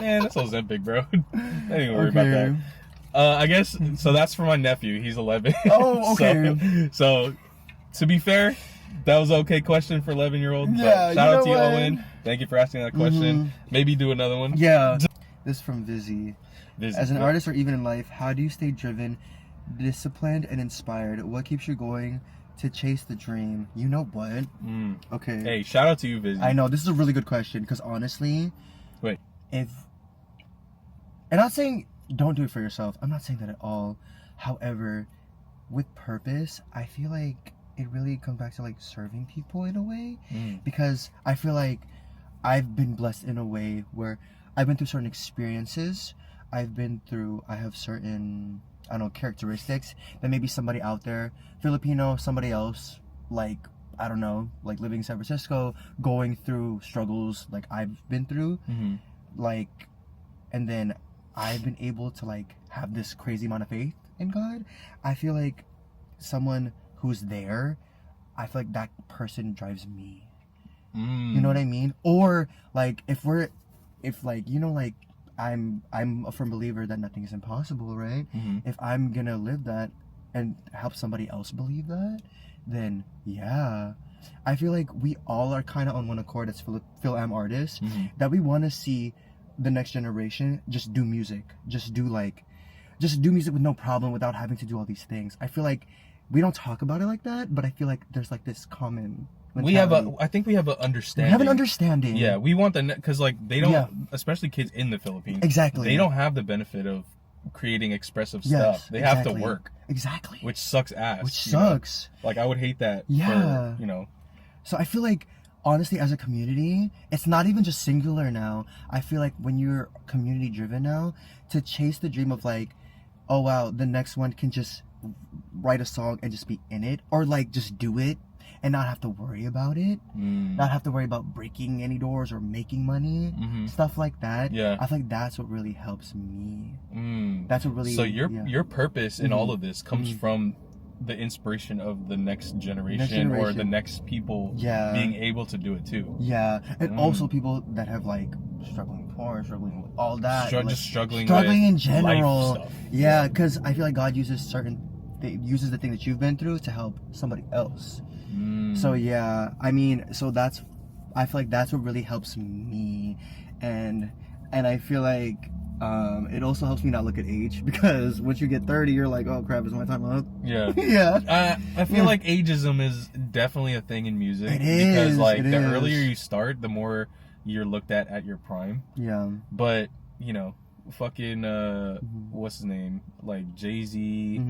C: Man, that's Ozempic, bro. I didn't even worry about that. I guess, so that's for my nephew. He's 11.
B: Oh, okay.
C: So, to be fair, that was an okay question for 11-year-old.
B: Yeah,
C: shout out to you, Owen. Thank you for asking that question. Maybe do another one.
B: Yeah. This is from Vizzy. As an artist or even in life, how do you stay driven, disciplined, and inspired? What keeps you going to chase the dream? You know what? Okay.
C: Hey, shout out to you, Vizzy.
B: I know, this is a really good question, because honestly...
C: Wait.
B: And not saying don't do it for yourself. I'm not saying that at all. However, with purpose, I feel like it really comes back to like serving people in a way. Because I feel like I've been blessed in a way where I've been through certain experiences. I have certain, I don't know, characteristics that maybe somebody out there, Filipino, somebody else, like, I don't know, like living in San Francisco, going through struggles like I've been through, like, and then I've been able to like have this crazy amount of faith in God. I feel like someone who's there, I feel like that person drives me. You know what I mean? Or like if like, you know, like I'm a firm believer that nothing is impossible, right? If I'm gonna live that and help somebody else believe that, then yeah. I feel like we all are kind of on one accord as Phil-Am artists, that we want to see the next generation just do music. Just do music with no problem without having to do all these things. I feel like we don't talk about it like that, but I feel like there's like this common mentality.
C: I think we have an understanding.
B: We have an understanding.
C: Yeah, we want because like they don't, especially kids in the Philippines.
B: Exactly.
C: They don't have the benefit of creating expressive stuff. They have to work.
B: Exactly.
C: Which sucks ass.
B: Which sucks.
C: Know? Like I would hate that.
B: Yeah.
C: For, you know.
B: So I feel like honestly, as a community, it's not even just singular now. I feel like when you're community driven now, to chase the dream of like, oh wow, the next one can just write a song and just be in it, or like just do it and not have to worry about it, not have to worry about breaking any doors or making money, stuff like that.
C: Yeah, I
B: think that's what really helps me. That's what really.
C: So your purpose in all of this comes from the inspiration of the next generation or the next people being able to do it too. Yeah, and also people that have like struggling poor, struggling with all that, just struggling
B: in general.
C: Life stuff.
B: Yeah, because I feel like God uses uses the thing that you've been through to help somebody else. So yeah, I mean, I feel like that's what really helps me, and I feel like it also helps me not look at age, because once you get 30, you're like, oh crap, is my time up? Yeah. Yeah.
C: I feel like ageism is definitely a thing in music. It is. Because like the earlier you start, the more you're looked at your prime. Yeah. But, you know, fucking what's his name? Like Jay-Z,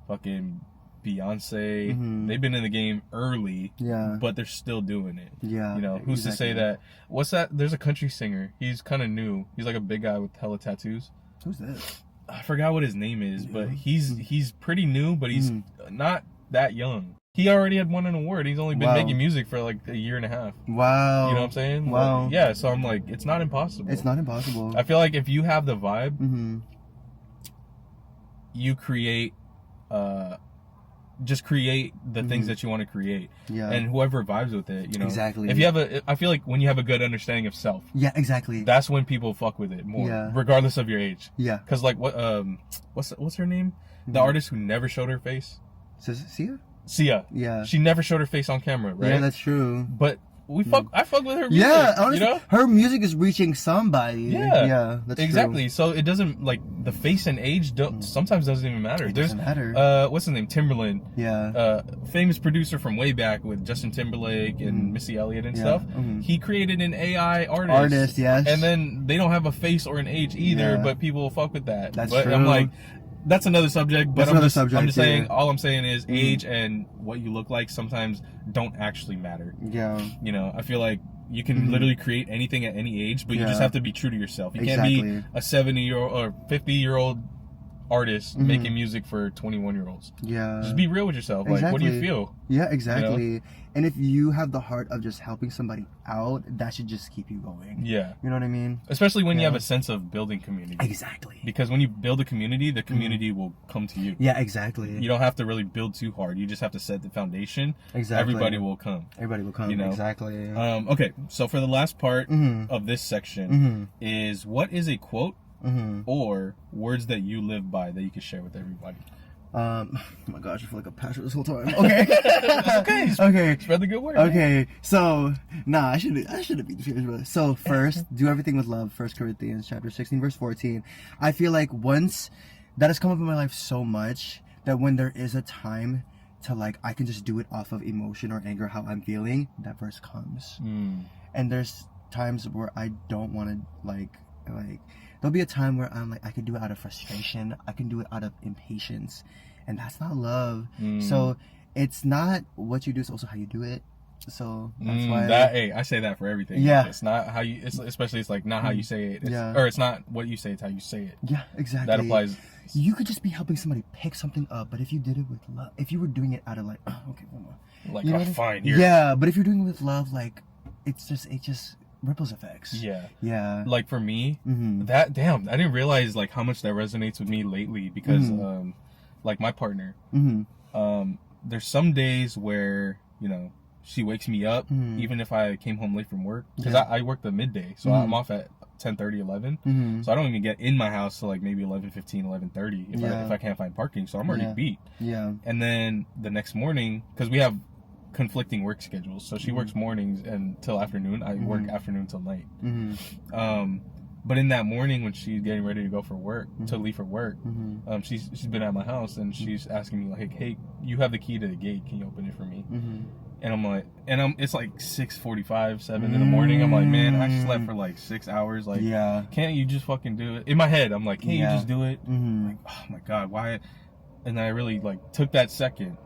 C: fucking Beyonce, they've been in the game early, but they're still doing it. Yeah, you know, who's to say that? What's that? There's a country singer. He's kind of new. He's like a big guy with hella tattoos.
B: Who's that?
C: I forgot what his name is, but he's pretty new, but he's not that young. He already had won an award. He's only been making music for like a year and a half.
B: Wow.
C: You know what I'm saying?
B: Wow.
C: Like, yeah, so I'm like, it's not impossible.
B: It's not impossible.
C: I feel like if you have the vibe, you create, just create the things that you want to create.
B: Yeah.
C: And whoever vibes with it, you know.
B: Exactly.
C: If you have I feel like when you have a good understanding of self.
B: Yeah, exactly.
C: That's when people fuck with it more, regardless of your age.
B: Yeah.
C: Because like what's her name? The artist who never showed her face. Sia. Yeah. She never showed her face on camera, right?
B: Yeah, that's true.
C: But I fuck with her music.
B: Yeah, honestly,
C: you know?
B: her music is reaching somebody. Yeah, that's
C: exactly.
B: True.
C: So it doesn't, like, the face and age sometimes doesn't even matter.
B: It doesn't matter.
C: What's his name? Timberland.
B: Yeah.
C: Famous producer from way back with Justin Timberlake and Missy Elliott and stuff. He created an AI artist.
B: Yes.
C: And then they don't have a face or an age either, but people fuck with that.
B: That's
C: but
B: true.
C: I'm like, that's another subject, but I'm just saying, all I'm saying is age and what you look like sometimes don't actually matter.
B: Yeah.
C: You know, I feel like you can literally create anything at any age, but you just have to be true to yourself. You can't be a 70-year-old or 50-year-old artist making music for 21-year-olds.
B: Yeah.
C: Just be real with yourself. Like, what do you feel?
B: Yeah, exactly.
C: You know?
B: And if you have the heart of just helping somebody out, that should just keep you going.
C: Yeah.
B: You know what I mean?
C: Especially when you have a sense of building community.
B: Exactly.
C: Because when you build a community, the community will come to you.
B: Yeah, exactly.
C: You don't have to really build too hard. You just have to set the foundation.
B: Exactly.
C: Everybody will come.
B: Everybody will come.
C: You know?
B: Exactly.
C: Okay, so for the last part of this section is, what is a quote or words that you live by that you can share with everybody?
B: Oh my gosh, I feel like a pastor this whole time. Okay.
C: That's okay.
B: Okay.
C: Spread the good word.
B: Okay. Man. So, I shouldn't be serious, brother. So first, do everything with love. 1 Corinthians chapter 16, verse 14. I feel like once that has come up in my life so much that when there is a time to, like, I can just do it off of emotion or anger, how I'm feeling, that verse comes. And there's times where I don't want to, like there'll be a time where I'm like, I can do it out of frustration, I can do it out of impatience, and that's not love. So it's not what you do, it's also how you do it. So that's why
C: hey, I say that for everything.
B: Yeah.
C: It's not how you, especially it's like not how you say it.
B: Yeah.
C: Or it's not what you say, it's how you say it.
B: Yeah, exactly.
C: That applies.
B: You could just be helping somebody pick something up, but if you did it with love, if you were doing it out of like, oh, okay, one more.
C: Like,
B: you know
C: fine, here.
B: Yeah, but if you're doing it with love, like, it just ripples effects. Yeah.
C: Like for me, I didn't realize like how much that resonates with me lately because like my partner, there's some days where, you know, she wakes me up even if I came home late from work, because I work the midday, so I'm off at 10:30, 11, so I don't even get in my house till like maybe 11:15, 11:30 if I can't find parking, so I'm already beat. And then the next morning, because we have conflicting work schedules, so she works mornings until afternoon, I work afternoon till night. But in that morning when she's getting ready to go for work, to leave for work, she's been at my house and she's asking me like, hey, you have the key to the gate, can you open it for me? And I'm like, it's like 6:45, 7 in the morning. I'm like, man, I slept for like 6 hours. Like, can't you just fucking do it? In my head, I'm like, can't you just do it? Like, oh my God, why? And I really like took that second,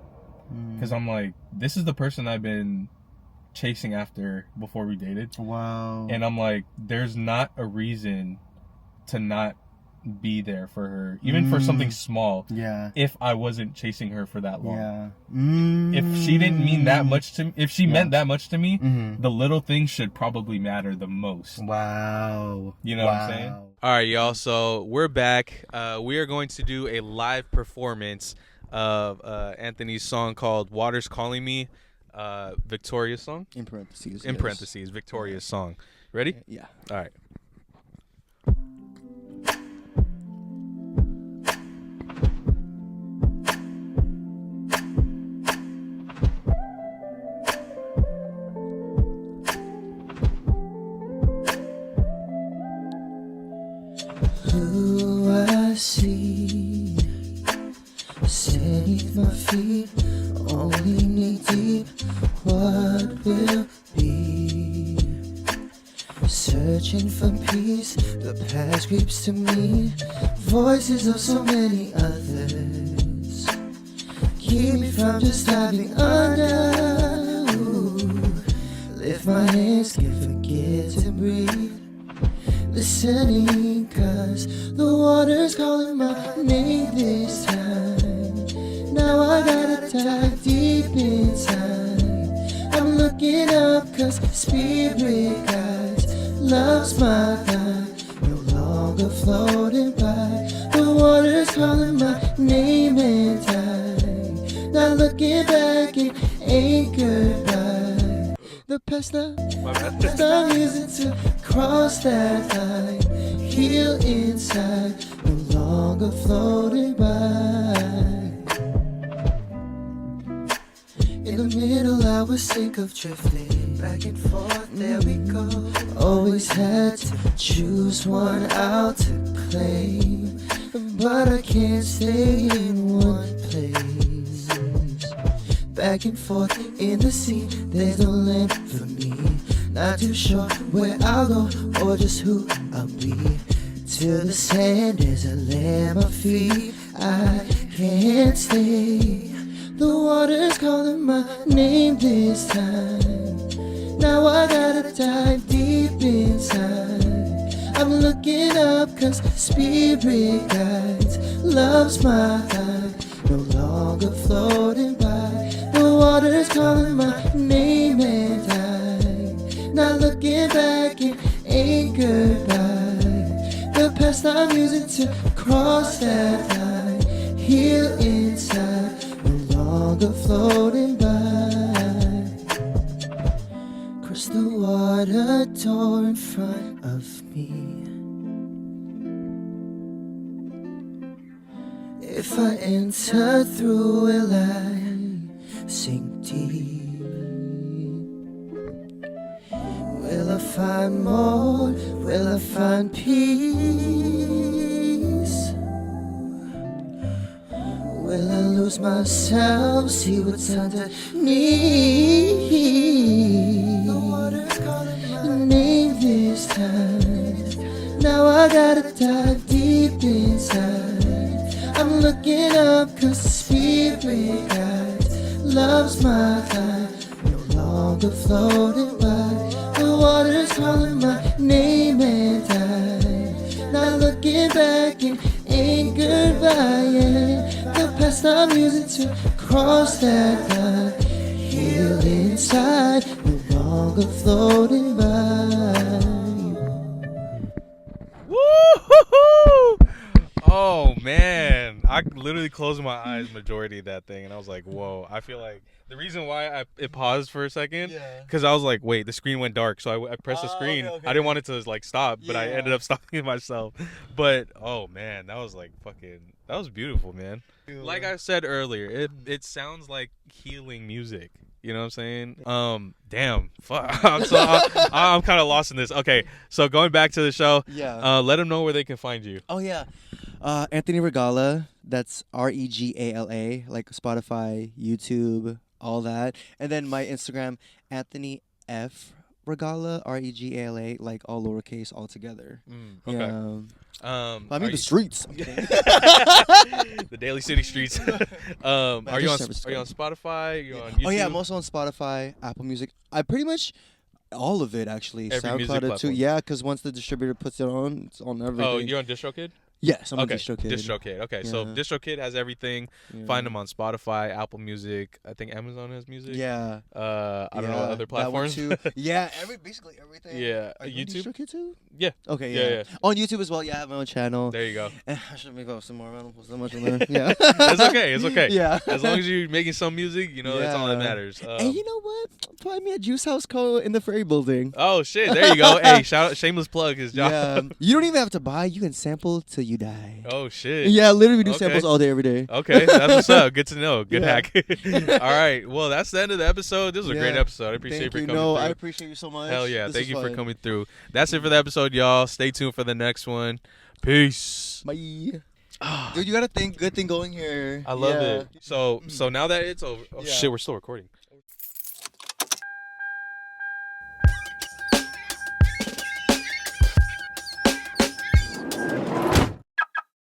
C: because I'm like, this is the person I've been chasing after before we dated.
B: Wow.
C: And I'm like, there's not a reason to not be there for her, even for something small. If I wasn't chasing her for that long. If she didn't mean that much to me, if she meant that much to me, the little things should probably matter the most.
B: Wow.
C: You know what I'm saying?
A: All right, y'all. So we're back. We are going to do a live performance of Anthony's song called "Water's Calling Me." Victoria's song?
B: In parentheses.
A: In parentheses, Victoria's song. Ready?
B: Yeah.
A: All right.
B: Who I see beneath my feet, only knee deep, what will be? Searching for peace, the past creeps to me, voices of so many others keep me from just diving under. Ooh, lift my hands, can't forget to breathe. Listening, cause the water's calling my name this time. Now I gotta dive deep inside. I'm looking up cause spirit guides. Love's my guide, no longer floating by. The water's calling my name and time. Not looking back, it ain't goodbye. The past I'm using to cross that line. Heal inside, no longer floating by. In the middle I was sick of drifting back and forth, there we go. Always had to choose one out to claim, but I can't stay in one place. Back and forth in the sea, there's no land for me. Not too sure where I'll go or just who I'll be. Till the sand is a land my feet, I can't stay. The water's calling my name this time. Now I gotta dive deep inside. I'm looking up cause spirit guides. Love's my guide, no longer floating by. The water's calling my name and time. Not looking back, it ain't goodbye. The past I'm using to cross that line. Heal inside, longer floating by. Cross the water door in front of me. If I enter through, will I sink deep? Will I find more? Will I find peace? Will I lose myself, see what's underneath? The water's calling my name this time. Now I gotta dive deep inside. I'm looking up cause spirit guides. Love's my guide, no longer floating by. The water's calling my name and time. Not looking back, it ain't goodbye, yeah. The past I'm using to cross that line. Heal inside, no longer floating by.
A: Woo-hoo-hoo! Oh man, I literally closed my eyes majority of that thing, and I was like, "Whoa!" I feel like the reason why it paused for a second, because I was like, "Wait," the screen went dark, so I pressed the screen. Okay. I didn't want it to like stop, but I ended up stopping it myself. But oh man, that was like that was beautiful, man. Like I said earlier, it sounds like healing music. You know what I'm saying? Damn, fuck. I'm kind of lost in this. Okay, so going back to the show, let them know where they can find you.
B: Oh yeah, Anthony Regala. That's Regala, like Spotify, YouTube, all that. And then my Instagram, Anthony F Regala, Regala, like all lowercase, all together.
A: Okay.
B: Yeah. I mean the streets.
A: The Daly City streets. Are you on Spotify? You're on YouTube?
B: Oh yeah, I'm also on Spotify, Apple Music. I pretty much all of it actually.
A: Every
B: SoundCloud too. Yeah, because once the distributor puts it on, it's on everything.
A: Oh, you're on DistroKid?
B: Yes, I'm on DistroKid.
A: DistroKid. Okay, so DistroKid has everything. Find them on Spotify, Apple Music. I think Amazon has music.
B: Yeah.
A: I don't know other platforms.
B: That one too. Yeah, basically everything.
A: Yeah.
B: Are you
A: YouTube?
B: DistroKid too?
A: Yeah.
B: Okay. Yeah. On YouTube as well. Yeah, I have my own channel.
A: There you go.
B: I should make some more. I don't post so much on there. Yeah.
A: It's okay. It's okay.
B: Yeah.
A: As long as you're making some music, that's all that matters.
B: And you know what? Find me at Juice House Co. in the Ferry Building.
A: Oh shit! There you go. Hey, shout out, shameless plug his job.
B: Yeah. You don't even have to buy. You can sample till you die.
A: Oh shit.
B: Yeah, literally we do samples all day, every day.
A: Okay, that's what's up. Good to know. Good hack. All right. Well, that's the end of the episode. This was a great episode. I appreciate you for coming through.
B: I appreciate you so much.
A: Hell yeah. Thank you for coming through. That's it for the episode, y'all. Stay tuned for the next one. Peace.
B: Bye. Dude, you got a good thing going here.
A: I love it. So now that it's over. Oh shit, we're still recording.